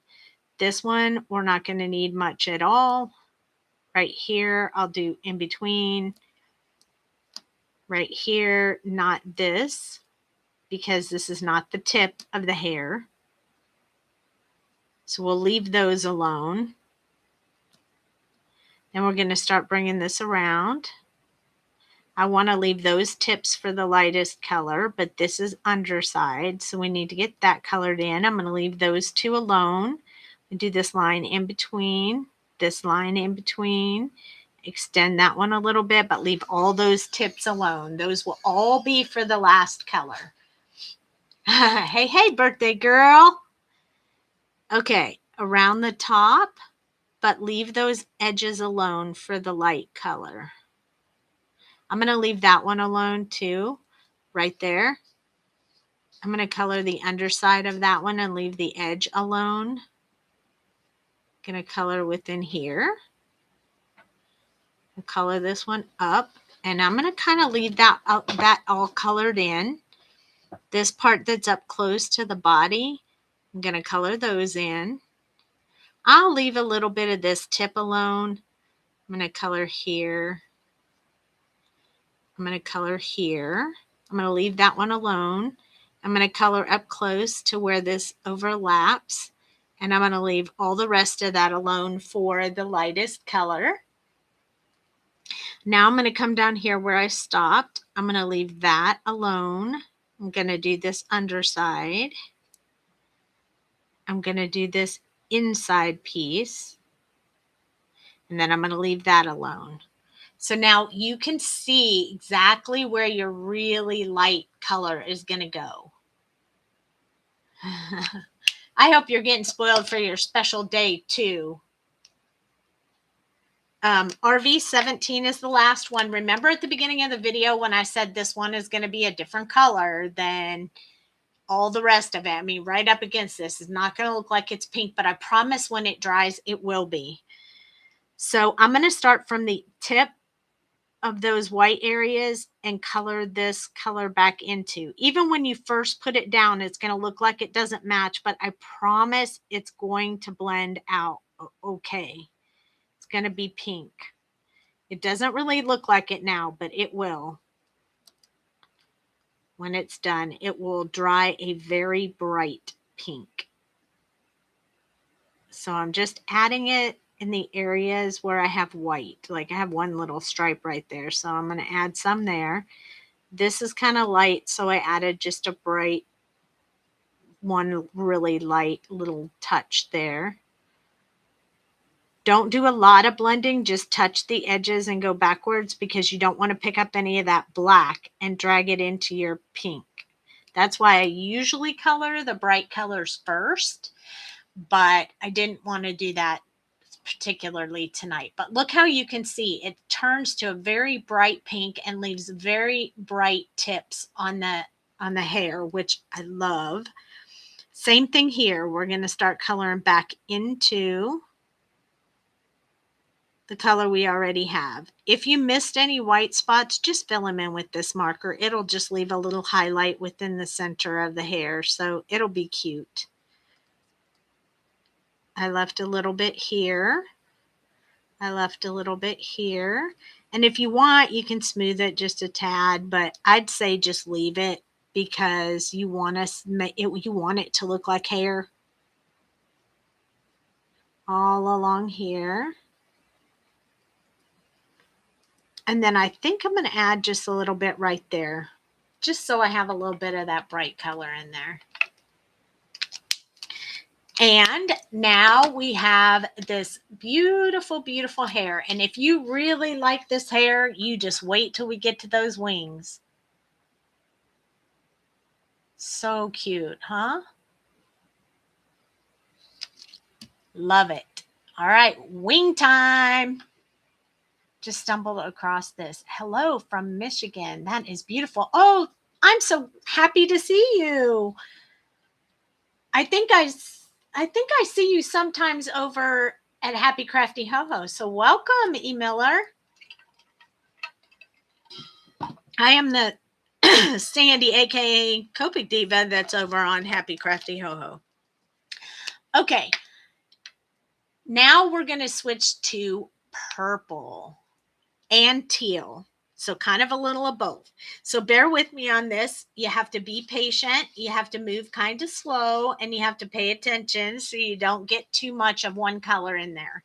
This one, we're not going to need much at all. Right here, I'll do in between. Right here, not this, because this is not the tip of the hair. So we'll leave those alone. Then we're going to start bringing this around. I want to leave those tips for the lightest color, but this is underside, so we need to get that colored in. I'm going to leave those two alone. And do this line in between, this line in between. Extend that one a little bit, but leave all those tips alone. Those will all be for the last color. Hey, hey, birthday girl. Okay, around the top, but leave those edges alone for the light color. I'm going to leave that one alone too, right there. I'm going to color the underside of that one and leave the edge alone. Going to color within here. I'll color this one up, and I'm going to kind of leave that all colored in. This part that's up close to the body, I'm going to color those in. I'll leave a little bit of this tip alone. I'm going to color here. I'm going to color here. I'm going to leave that one alone. I'm going to color up close to where this overlaps, and I'm going to leave all the rest of that alone for the lightest color. Now I'm going to come down here where I stopped. I'm going to leave that alone. I'm going to do this underside. I'm going to do this inside piece, and then I'm going to leave that alone. So now you can see exactly where your really light color is going to go. I hope you're getting spoiled for your special day too. RV 17 is the last one. Remember at the beginning of the video when I said this one is going to be a different color than all the rest of it? I mean, right up against this is not going to look like it's pink, but I promise when it dries, it will be. So I'm going to start from the tip of those white areas and color this color back into. Even when you first put it down, it's going to look like it doesn't match, but I promise it's going to blend out okay. It's going to be pink. It doesn't really look like it now, but it will. When it's done, it will dry a very bright pink. So I'm just adding it in the areas where I have white. Like I have one little stripe right there. So I'm going to add some there. This is kind of light, so I added just a bright one, really light little touch there. Don't do a lot of blending. Just touch the edges and go backwards because you don't want to pick up any of that black and drag it into your pink. That's why I usually color the bright colors first, but I didn't want to do that particularly tonight, but look how you can see it turns to a very bright pink and leaves very bright tips on the hair, which I love. Same thing here. We're going to start coloring back into the color we already have. If you missed any white spots, just fill them in with this marker. It'll just leave a little highlight within the center of the hair, so it'll be cute. I left a little bit here. I left a little bit here. And if you want, you can smooth it just a tad, but I'd say just leave it because you want it to look like hair all along here. And then I think I'm going to add just a little bit right there, just so I have a little bit of that bright color in there. And now we have this beautiful, beautiful hair. And if you really like this hair, you just wait till we get to those wings. So cute, huh? Love it. All right, wing time. Just stumbled across this. Hello from Michigan. That is beautiful. Oh, I'm so happy to see you. I think I see you sometimes over at Happy Crafty Ho-Ho. So welcome, E. Miller. I am the Sandy, aka Copic Diva, that's over on Happy Crafty Ho-Ho. Okay. Now we're going to switch to purple and teal. So kind of a little of both. So bear with me on this. You have to be patient. You have to move kind of slow, and you have to pay attention so you don't get too much of one color in there.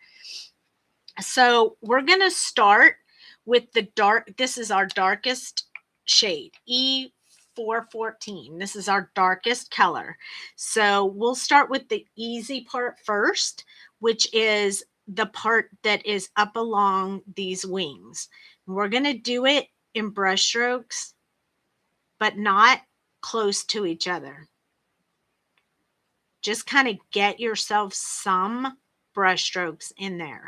So we're going to start with the dark. This is our darkest shade, E414. This is our darkest color. So we'll start with the easy part first, which is the part that is up along these wings. We're going to do it in brush strokes, but not close to each other. Just kind of get yourself some brush strokes in there.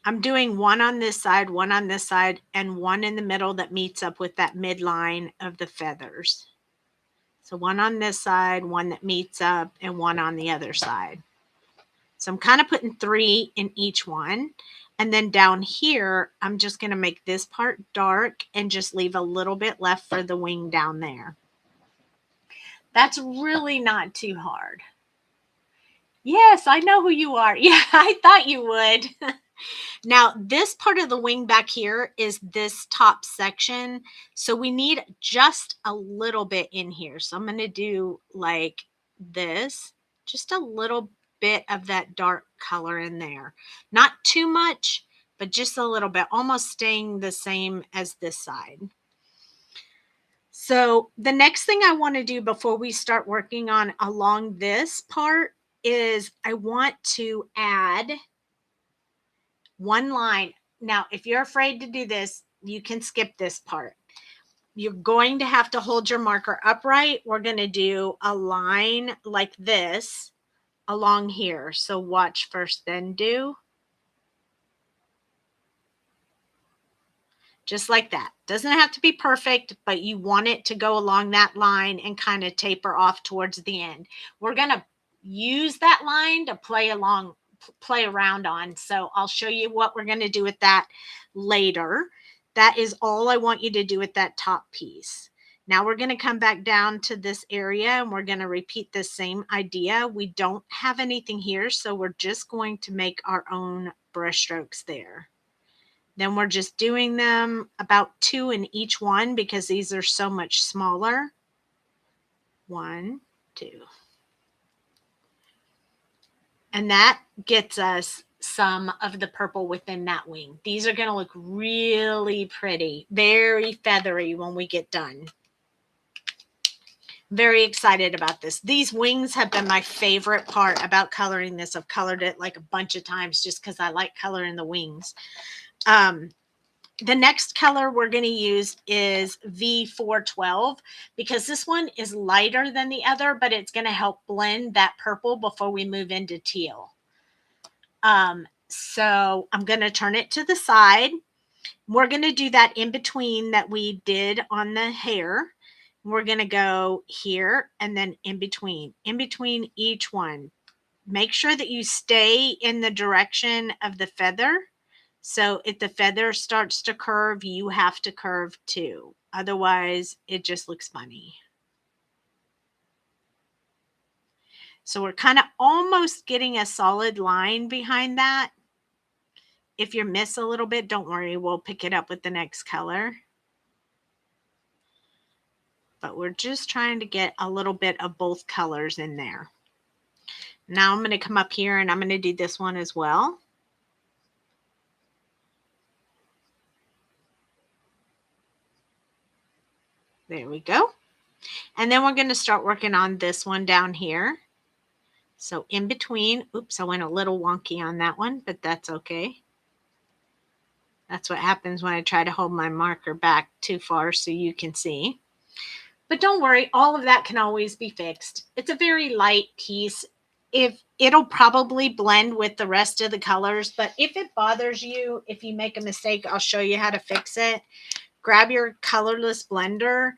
I'm doing one on this side, one on this side, and one in the middle that meets up with that midline of the feathers. So one on this side, one that meets up, and one on the other side. So I'm kind of putting 3 in each one. And then down here, I'm just going to make this part dark and just leave a little bit left for the wing down there. That's really not too hard. Yes, I know who you are. Yeah, I thought you would. Now, this part of the wing back here is this top section. So we need just a little bit in here. So I'm going to do like this, just a little bit of that dark color in there. Not too much, but just a little bit, almost staying the same as this side. So the next thing I want to do before we start working on along this part is I want to add one line. Now, if you're afraid to do this, you can skip this part. You're going to have to hold your marker upright. We're going to do a line like this along here. So watch first, then do. Just like that. Doesn't have to be perfect, but you want it to go along that line and kind of taper off towards the end. We're going to use that line to play around on. So I'll show you what we're going to do with that later. That is all I want you to do with that top piece. Now we're going to come back down to this area and we're going to repeat the same idea. We don't have anything here, so we're just going to make our own brush strokes there. Then we're just doing them about 2 in each one because these are so much smaller. 1, 2. And that gets us some of the purple within that wing. These are going to look really pretty, very feathery when we get done. Very excited about this. These wings have been my favorite part about coloring this. I've colored it like a bunch of times just because I like coloring the wings. The next color we're going to use is V412 because this one is lighter than the other, but it's going to help blend that purple before we move into teal. So I'm going to turn it to the side. We're going to do that in between that we did on the hair. We're going to go here and then in between each one. Make sure that you stay in the direction of the feather. So if the feather starts to curve, you have to curve too. Otherwise, it just looks funny. So we're kind of almost getting a solid line behind that. If you miss a little bit, don't worry. We'll pick it up with the next color. But we're just trying to get a little bit of both colors in there. Now I'm going to come up here and I'm going to do this one as well. There we go. And then we're going to start working on this one down here. So in between, oops, I went a little wonky on that one, but that's okay. That's what happens when I try to hold my marker back too far so you can see. But don't worry, all of that can always be fixed. It's a very light piece. If it'll probably blend with the rest of the colors, but if it bothers you, if you make a mistake, I'll show you how to fix it. Grab your colorless blender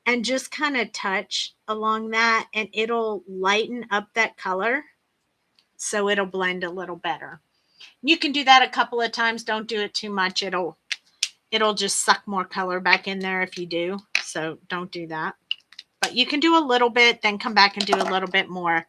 and just kind of touch along that and it'll lighten up that color so it'll blend a little better. You can do that a couple of times. Don't do it too much. It'll just suck more color back in there if you do. So don't do that. But you can do a little bit, then come back and do a little bit more.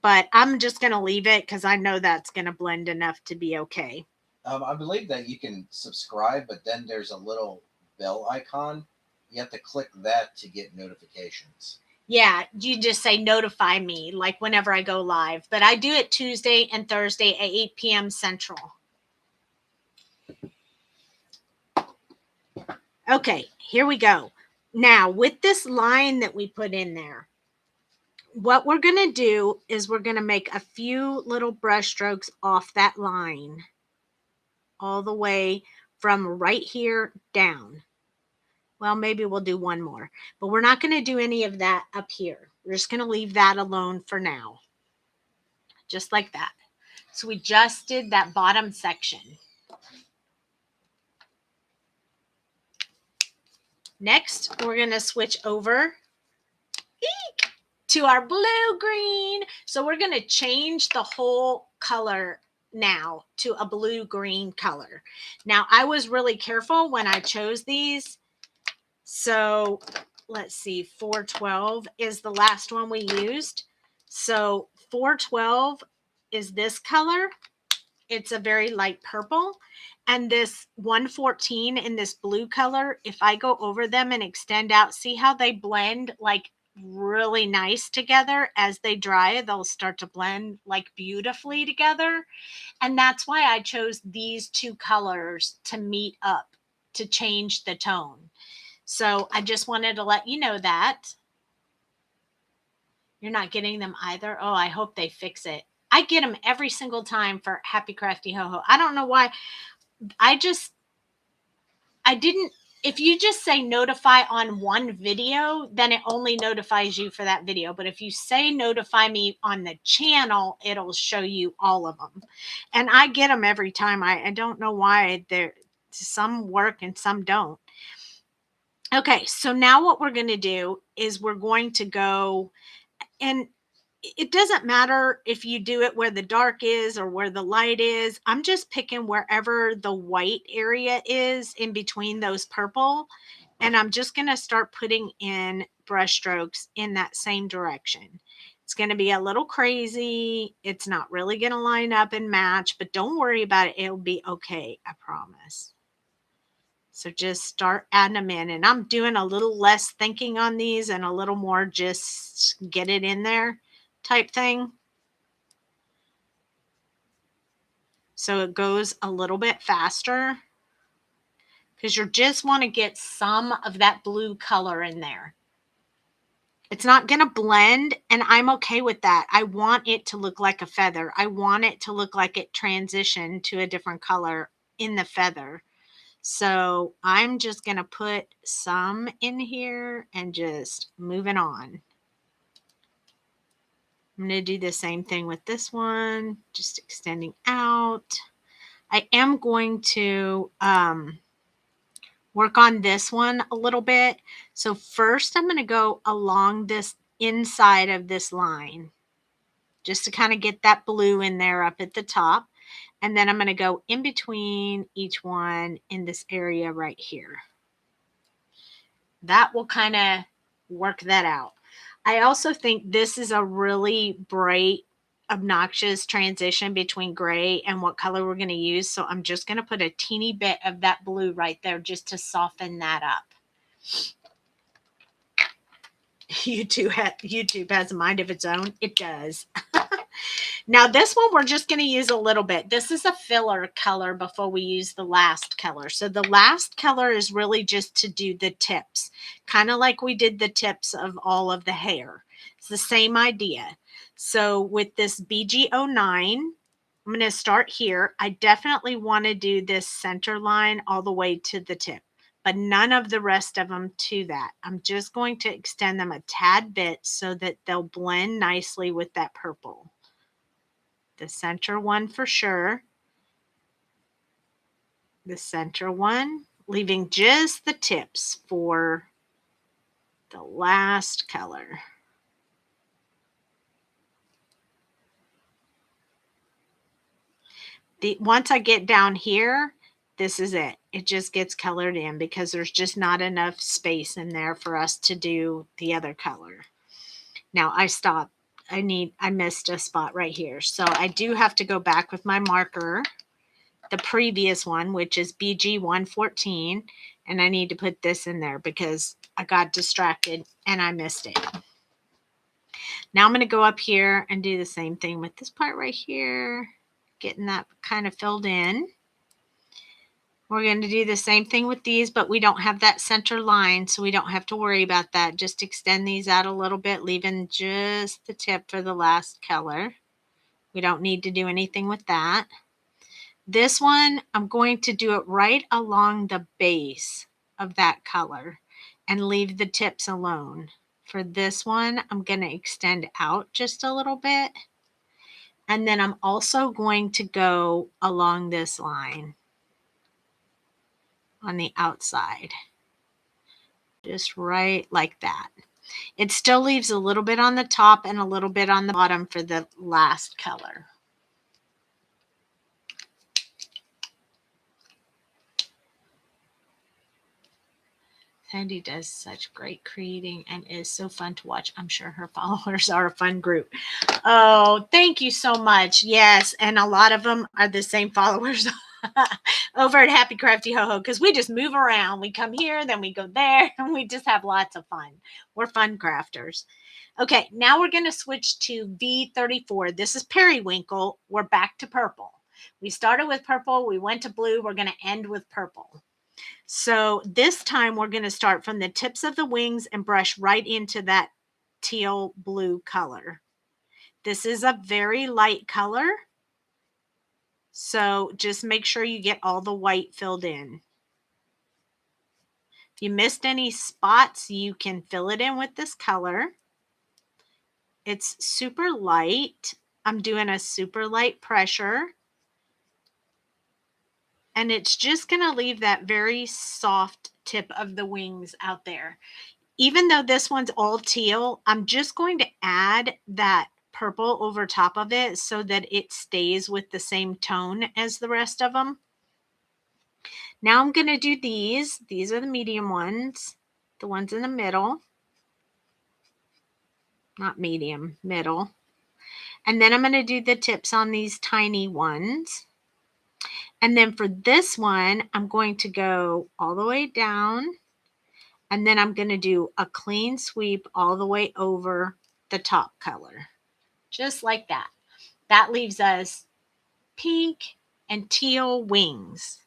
But I'm just going to leave it because I know that's going to blend enough to be okay. I believe that you can subscribe, but then there's a little bell icon. You have to click that to get notifications. Yeah, you just say notify me like whenever I go live. But I do it Tuesday and Thursday at 8 p.m. Central. Okay, here we go. Now, with this line that we put in there, what we're going to do is we're going to make a few little brush strokes off that line all the way from right here down. Well, maybe we'll do one more, but we're not going to do any of that up here. We're just going to leave that alone for now. Just like that. So we just did that bottom section. Next, we're going to switch over to our blue-green. So we're going to change the whole color now to a blue-green color. Now, I was really careful when I chose these. So let's see, 412 is the last one we used. So 412 is this color. It's a very light purple. And this 114 in this blue color, if I go over them and extend out, see how they blend like really nice together. As they dry, they'll start to blend like beautifully together. And that's why I chose these two colors to meet up, to change the tone. So I just wanted to let you know that. You're not getting them either. Oh, I hope they fix it. I get them every single time for Happy Crafty Ho Ho. I don't know why. I didn't. If you just say notify on one video, then it only notifies you for that video. But if you say notify me on the channel, it'll show you all of them. And I get them every time. I don't know why. Some work and some don't. Okay, so now what we're going to do is we're going to go, and it doesn't matter if you do it where the dark is or where the light is. I'm just picking wherever the white area is in between those purple, and I'm just going to start putting in brush strokes in that same direction. It's going to be a little crazy. It's not really going to line up and match, but don't worry about it. It'll be okay, I promise. So just start adding them in. And I'm doing a little less thinking on these and a little more just get it in there type thing. So it goes a little bit faster because you just want to get some of that blue color in there. It's not going to blend, and I'm okay with that. I want it to look like a feather. I want it to look like it transitioned to a different color in the feather. So I'm just going to put some in here and just move it on. I'm going to do the same thing with this one, just extending out. I am going to work on this one a little bit. So first I'm going to go along this inside of this line just to kind of get that blue in there up at the top. And then I'm going to go in between each one in this area right here. That will kind of work that out. I also think this is a really bright, obnoxious transition between gray and what color we're going to use. So I'm just going to put a teeny bit of that blue right there just to soften that up. YouTube has a mind of its own. It does. Now this one, we're just going to use a little bit. This is a filler color before we use the last color. So the last color is really just to do the tips, kind of like we did the tips of all of the hair. It's the same idea. So with this BG09, I'm going to start here. I definitely want to do this center line all the way to the tip, but none of the rest of them to that. I'm just going to extend them a tad bit so that they'll blend nicely with that purple. The center one for sure. The center one, leaving just the tips for the last color. Once I get down here, this is it. It just gets colored in because there's just not enough space in there for us to do the other color. Now I stopped. I missed a spot right here. So I do have to go back with my marker, the previous one, which is BG 114, and I need to put this in there because I got distracted and I missed it. Now I'm going to go up here and do the same thing with this part right here, getting that kind of filled in. We're going to do the same thing with these, but we don't have that center line, so we don't have to worry about that. Just extend these out a little bit, leaving just the tip for the last color. We don't need to do anything with that. This one, I'm going to do it right along the base of that color and leave the tips alone. For this one, I'm going to extend out just a little bit. And then I'm also going to go along this line on the outside, just right like that. It still leaves a little bit on the top and a little bit on the bottom for the last color. Sandy does such great creating and is so fun to watch. I'm sure her followers are a fun group. Oh, thank you so much. Yes, and a lot of them are the same followers over at Happy Crafty Ho-Ho because we just move around. We come here, then we go there, and we just have lots of fun. We're fun crafters. Okay, now we're going to switch to V34. This is periwinkle. We're back to purple. We started with purple. We went to blue. We're going to end with purple. So this time we're going to start from the tips of the wings and brush right into that teal blue color. This is a very light color, so just make sure you get all the white filled in. If you missed any spots, you can fill it in with this color. It's super light. I'm doing a super light pressure. And it's just going to leave that very soft tip of the wings out there. Even though this one's all teal, I'm just going to add that purple over top of it so that it stays with the same tone as the rest of them. Now I'm going to do these. These are the medium ones, the ones in the middle. Not medium, middle. And then I'm going to do the tips on these tiny ones. And then for this one, I'm going to go all the way down. And then I'm going to do a clean sweep all the way over the top color. Just like that. That leaves us pink and teal wings.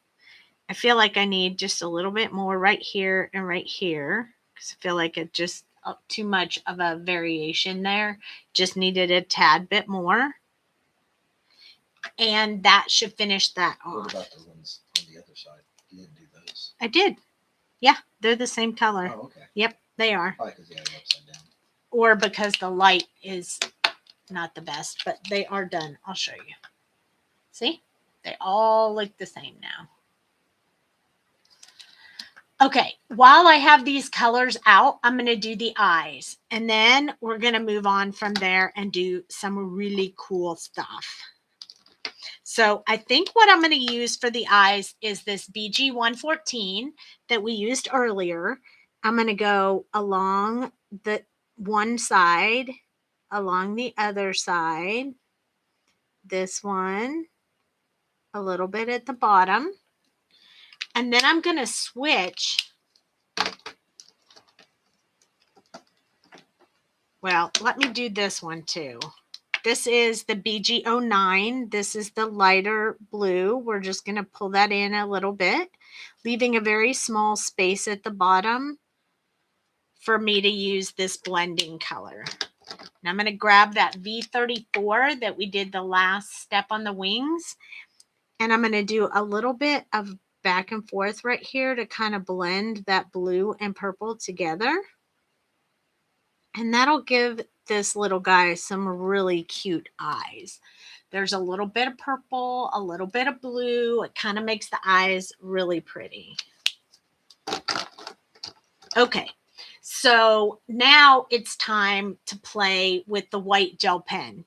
I feel like I need just a little bit more right here and right here. Because I feel like it just too much of a variation there. Just needed a tad bit more. And that should finish that off. What about the ones on the other side? You didn't do those. this. I did. Yeah, they're the same color. Oh, okay. Yep, they are. Probably because you had it upside down. Or because the light is not the best, but they are done. I'll show you. See? They all look the same now. Okay, while I have these colors out, I'm going to do the eyes. And then we're going to move on from there and do some really cool stuff. So I think what I'm going to use for the eyes is this BG 114 that we used earlier. I'm going to go along the one side, along the other side, this one, a little bit at the bottom. And then I'm going to switch. Well, let me do this one too. This is the BG09. This is the lighter blue. We're just going to pull that in a little bit, leaving a very small space at the bottom for me to use this blending color. And I'm going to grab that V34 that we did the last step on the wings. And I'm going to do a little bit of back and forth right here to kind of blend that blue and purple together. And that'll give this little guy some really cute eyes. There's a little bit of purple, a little bit of blue. It kind of makes the eyes really pretty. Okay, so now it's time to play with the white gel pen.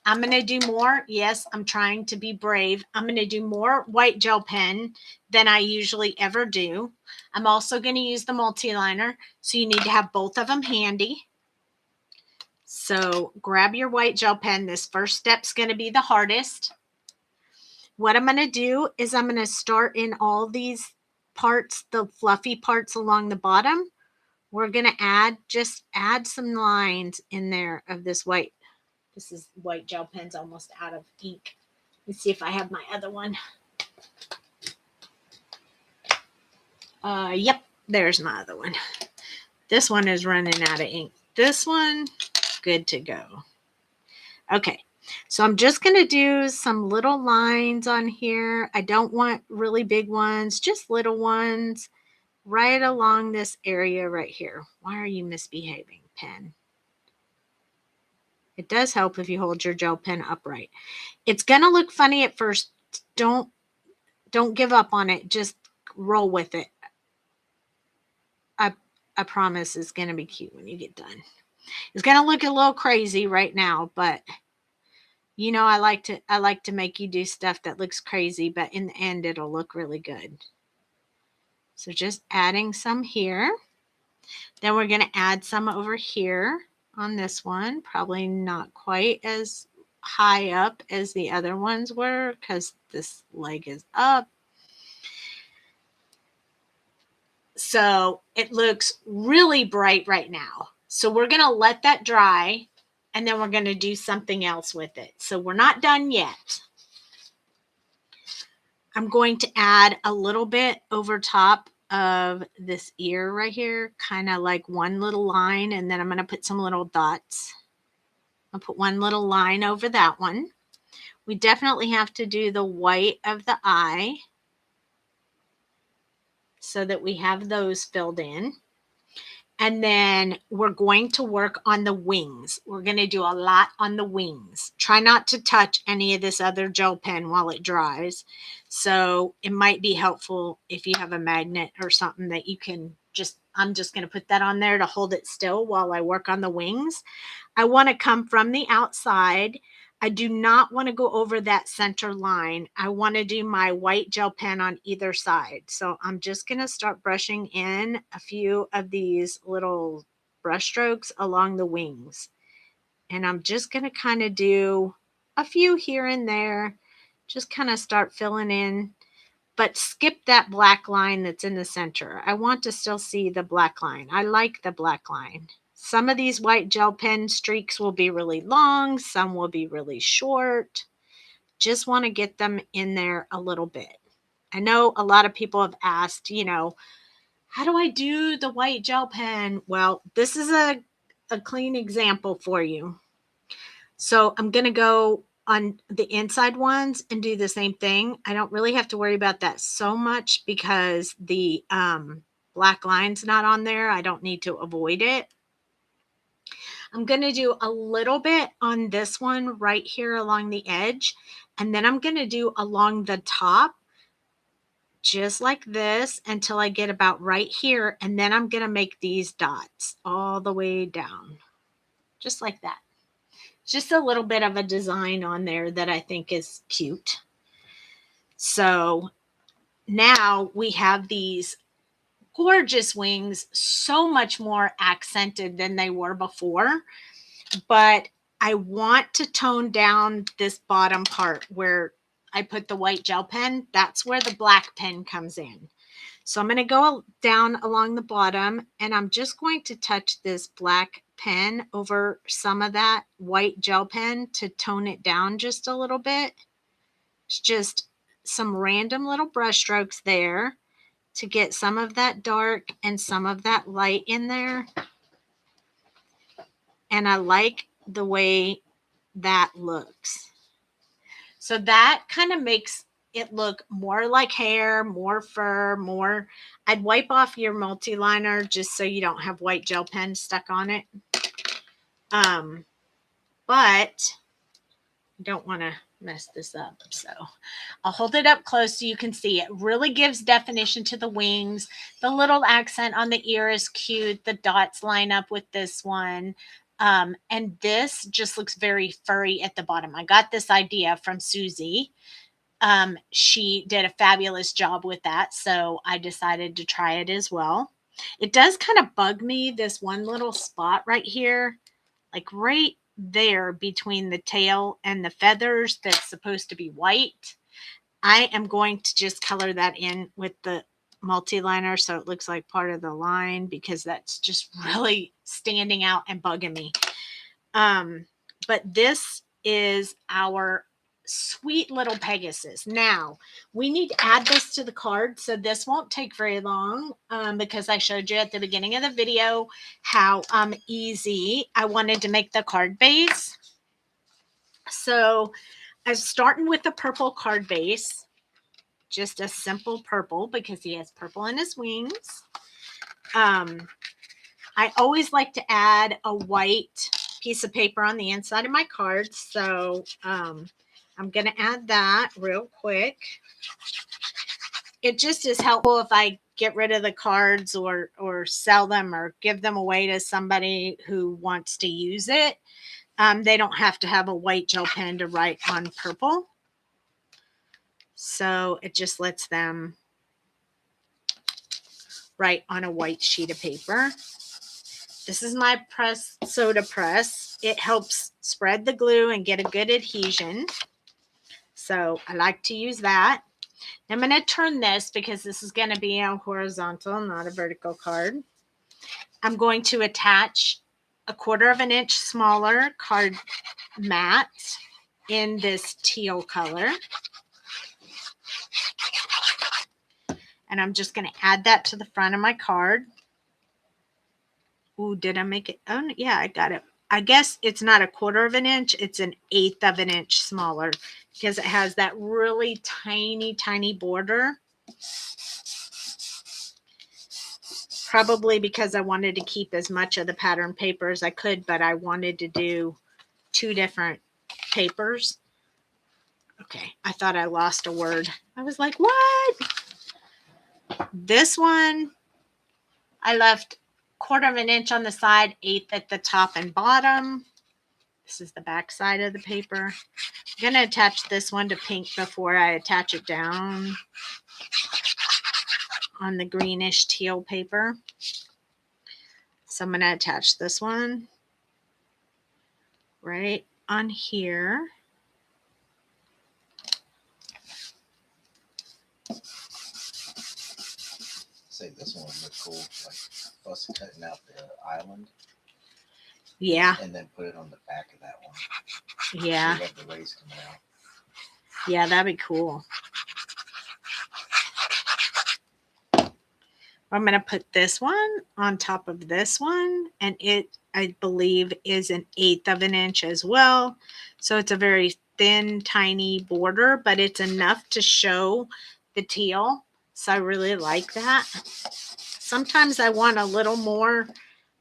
I'm going to do more. Yes, I'm trying to be brave. I'm going to do more white gel pen than I usually ever do. I'm also going to use the multi-liner, so you need to have both of them handy. So grab your white gel pen. This first step's going to be the hardest. What I'm going to do is I'm going to start in all these parts, the fluffy parts along the bottom. We're going to just add some lines in there of this white. This is white gel pen's almost out of ink. Let's see if I have my other one. Yep, there's my other one. This one is running out of ink. This one, good to go. Okay, so I'm just going to do some little lines on here. I don't want really big ones, just little ones right along this area right here. Why are you misbehaving, pen? It does help if you hold your gel pen upright. It's going to look funny at first. Don't give up on it. Just roll with it. I promise it's going to be cute when you get done. It's going to look a little crazy right now, but you know, I like to make you do stuff that looks crazy, but in the end it'll look really good. So just adding some here. Then we're going to add some over here on this one. Probably not quite as high up as the other ones were because this leg is up. So it looks really bright right now. So we're going to let that dry and then we're going to do something else with it. So we're not done yet. I'm going to add a little bit over top of this ear right here, kind of like one little line, and then I'm going to put some little dots. I'll put one little line over that one. We definitely have to do the white of the eye so that we have those filled in. And then we're going to work on the wings. We're going to do a lot on the wings. Try not to touch any of this other gel pen while it dries. So it might be helpful if you have a magnet or something that you can I'm just going to put that on there to hold it still while I work on the wings. I want to come from the outside. I do not want to go over that center line. I want to do my white gel pen on either side. So I'm just going to start brushing in a few of these little brush strokes along the wings. And I'm just going to kind of do a few here and there. Just kind of start filling in. But skip that black line that's in the center. I want to still see the black line. I like the black line. Some of these white gel pen streaks will be really long. Some will be really short. Just want to get them in there a little bit. I know a lot of people have asked, you know, how do I do the white gel pen? Well, this is a clean example for you. So I'm going to go on the inside ones and do the same thing. I don't really have to worry about that so much because the black line's not on there. I don't need to avoid it. I'm going to do a little bit on this one right here along the edge, and then I'm going to do along the top just like this until I get about right here, and then I'm going to make these dots all the way down, just like that. Just a little bit of a design on there that I think is cute. So now we have these gorgeous wings, so much more accented than they were before. But I want to tone down this bottom part where I put the white gel pen. That's where the black pen comes in. So I'm going to go down along the bottom, and I'm just going to touch this black pen over some of that white gel pen to tone it down just a little bit. It's just some random little brush strokes there to get some of that dark and some of that light in there. And I like the way that looks. So that kind of makes it look more like hair, more fur, more. I'd wipe off your multi-liner just so you don't have white gel pen stuck on it. But I don't want to mess this up. So I'll hold it up close so you can see it. Really gives definition to the wings. The little accent on the ear is cute. The dots line up with this one. And this just looks very furry at the bottom. I got this idea from Susie. She did a fabulous job with that, so I decided to try it as well. It does kind of bug me, this one little spot right here, like right there between the tail and the feathers that's supposed to be white. I am going to just color that in with the multi-liner so it looks like part of the line, because that's just really standing out and bugging me. But this is our sweet little Pegasus. Now we need to add this to the card, so this won't take very long because I showed you at the beginning of the video how easy I wanted to make the card base. So I'm starting with a purple card base, just a simple purple because he has purple in his wings. I always like to add a white piece of paper on the inside of my cards, so I'm going to add that real quick. It just is helpful if I get rid of the cards or sell them or give them away to somebody who wants to use it. They don't have to have a white gel pen to write on purple. So it just lets them write on a white sheet of paper. This is my press soda press. It helps spread the glue and get a good adhesion. So I like to use that. I'm going to turn this because this is going to be a horizontal, not a vertical card. I'm going to attach a 1/4 inch smaller card mat in this teal color. And I'm just going to add that to the front of my card. Ooh, did I make it? Oh, yeah, I got it. I guess it's not a 1/4 inch. It's an 1/8 inch smaller because it has that really tiny, tiny border. Probably because I wanted to keep as much of the pattern paper as I could, but I wanted to do 2 different papers. Okay, I thought I lost a word. I was like, what? This one, I left 1/4 inch on the side, 1/8 at the top and bottom. This is the back side of the paper. I'm going to attach this one to pink before I attach it down on the greenish teal paper. So I'm going to attach this one right on here. Say this one would look cool, like us cutting out the island. Yeah. And then put it on the back of that one. Yeah. So you have the rays coming out. Yeah, that'd be cool. I'm going to put this one on top of this one, and it, I believe, is an 1/8 inch as well. So it's a very thin, tiny border, but it's enough to show the teal. So I really like that. Sometimes I want a little more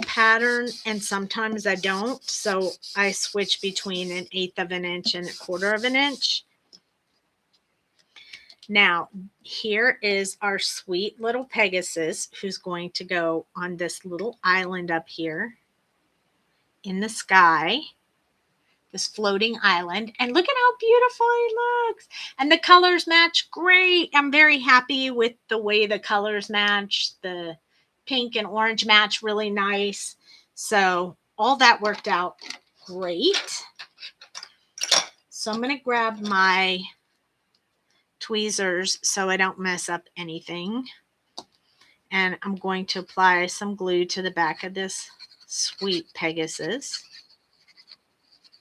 pattern and sometimes I don't. So I switch between 1/8 of an inch and 1/4 of an inch. Now, here is our sweet little Pegasus who's going to go on this little island up here in the sky, this floating island. And look at how beautiful he looks. And the colors match great. I'm very happy with the way the colors match. The pink and orange match really nice. So all that worked out great. So I'm going to grab my tweezers so I don't mess up anything. And I'm going to apply some glue to the back of this sweet Pegasus.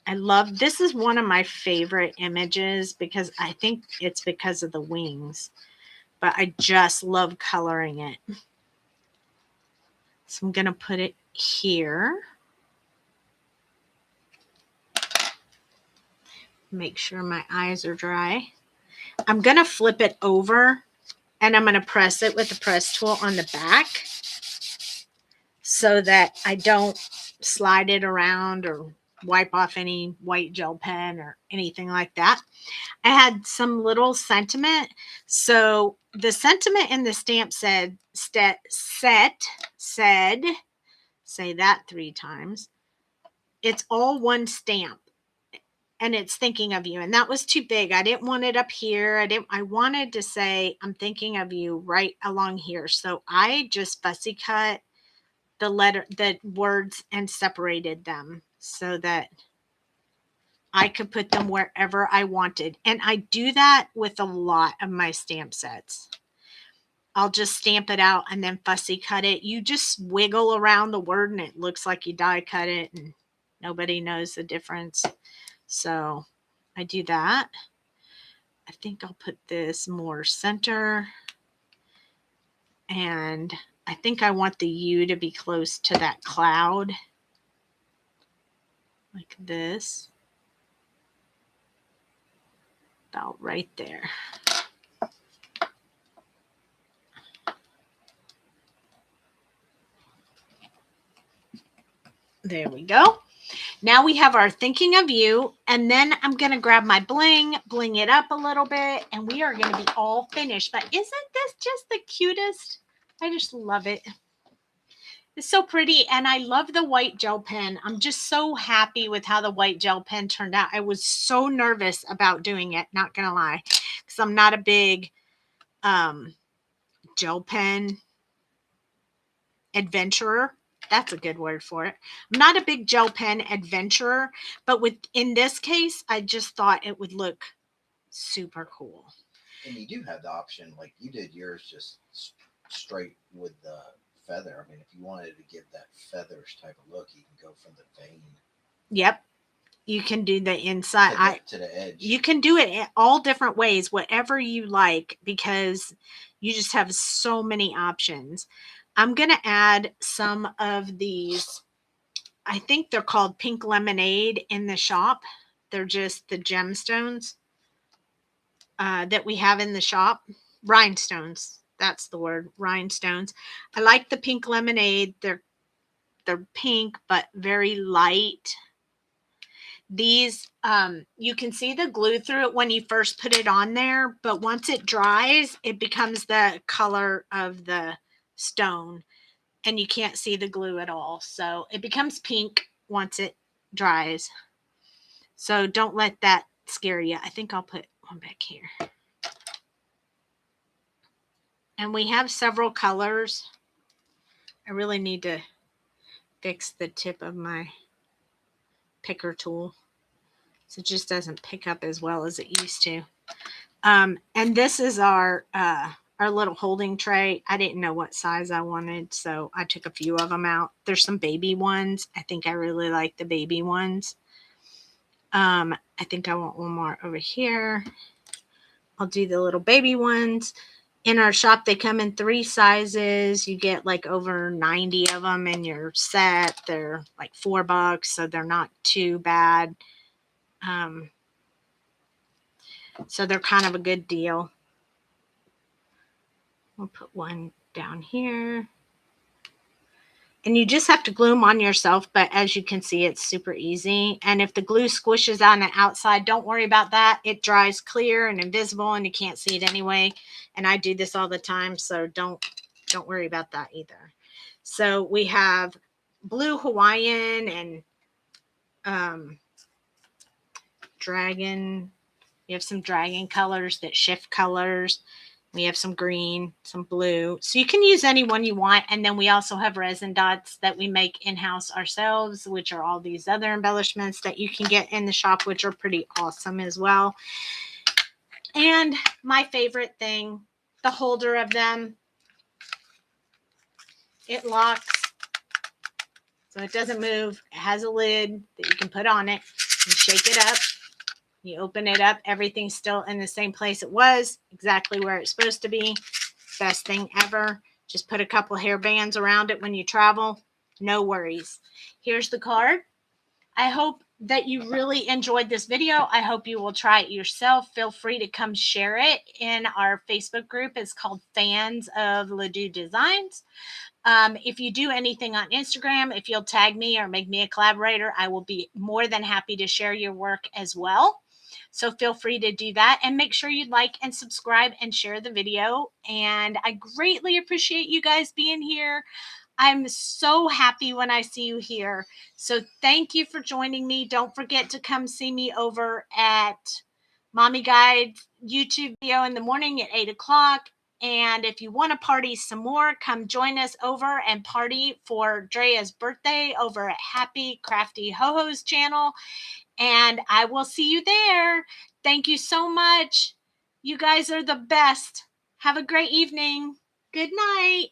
I love, this is one of my favorite images because I think it's because of the wings, but I just love coloring it. So I'm going to put it here. Make sure my eyes are dry. I'm going to flip it over and I'm going to press it with the press tool on the back so that I don't slide it around or wipe off any white gel pen or anything like that. I had some little sentiment. So the sentiment in the stamp said, say that 3 times. It's all one stamp. And it's thinking of you. And that was too big. I didn't want it up here. I wanted to say, I'm thinking of you right along here. So I just fussy cut the words and separated them so that I could put them wherever I wanted. And I do that with a lot of my stamp sets. I'll just stamp it out and then fussy cut it. You just wiggle around the word and it looks like you die cut it and nobody knows the difference. So I do that. I think I'll put this more center. And I think I want the U to be close to that cloud. Like this. About right there. There we go. Now we have our thinking of you, and then I'm going to grab my bling it up a little bit, and we are going to be all finished. But isn't this just the cutest? I just love it. It's so pretty, and I love the white gel pen. I'm just so happy with how the white gel pen turned out. I was so nervous about doing it, not going to lie, because I'm not a big gel pen adventurer. That's a good word for it. I'm not a big gel pen adventurer, but in this case, I just thought it would look super cool. And you do have the option, like you did yours, just straight with the feather. I mean, if you wanted to give that feathers type of look, you can go from the vein. Yep. You can do the inside to the edge. You can do it in all different ways, whatever you like, because you just have so many options. I'm going to add some of these, I think they're called pink lemonade in the shop. They're just the gemstones that we have in the shop. Rhinestones. That's the word, rhinestones. I like the pink lemonade. They're pink, but very light. These, you can see the glue through it when you first put it on there, but once it dries, it becomes the color of the stone and you can't see the glue at all. So it becomes pink once it dries. So don't let that scare you. I think I'll put one back here. And we have several colors. I really need to fix the tip of my picker tool. So it just doesn't pick up as well as it used to. And this is our little holding tray. I didn't know what size I wanted, so I took a few of them out. There's some baby ones. I think I really like the baby ones. I think I want one more over here. I'll do the little baby ones. In our shop, they come in 3 sizes. You get like over 90 of them in your set. They're like $4, so they're not too bad. So they're kind of a good deal. We'll put one down here. And you just have to glue them on yourself, but as you can see, it's super easy. And if the glue squishes on the outside, don't worry about that. It dries clear and invisible, and you can't see it anyway. And I do this all the time, so don't worry about that either. So we have blue Hawaiian and dragon. We have some dragon colors that shift colors. We have some green, some blue. So you can use any one you want. And then we also have resin dots that we make in-house ourselves, which are all these other embellishments that you can get in the shop, which are pretty awesome as well. And my favorite thing, the holder of them. It locks, so it doesn't move. It has a lid that you can put on it. You shake it up. You open it up, everything's still in the same place it was, exactly where it's supposed to be. Best thing ever. Just put a couple hair bands around it when you travel. No worries. Here's the card. I hope that you really enjoyed this video. I hope you will try it yourself. Feel free to come share it in our Facebook group. It's called Fans of Doux Designs. If you do anything on Instagram, if you'll tag me or make me a collaborator, I will be more than happy to share your work as well. So feel free to do that, and make sure you like and subscribe and share the video. And I greatly appreciate you guys being here. I'm so happy when I see you here. So thank you for joining me. Don't forget to come see me over at Mommy Guide YouTube video in the morning at 8 o'clock. And if you want to party some more, come join us over and party for Drea's birthday over at Happy Crafty Ho-Ho's channel. And I will see you there. Thank you so much. You guys are the best. Have a great evening. Good night.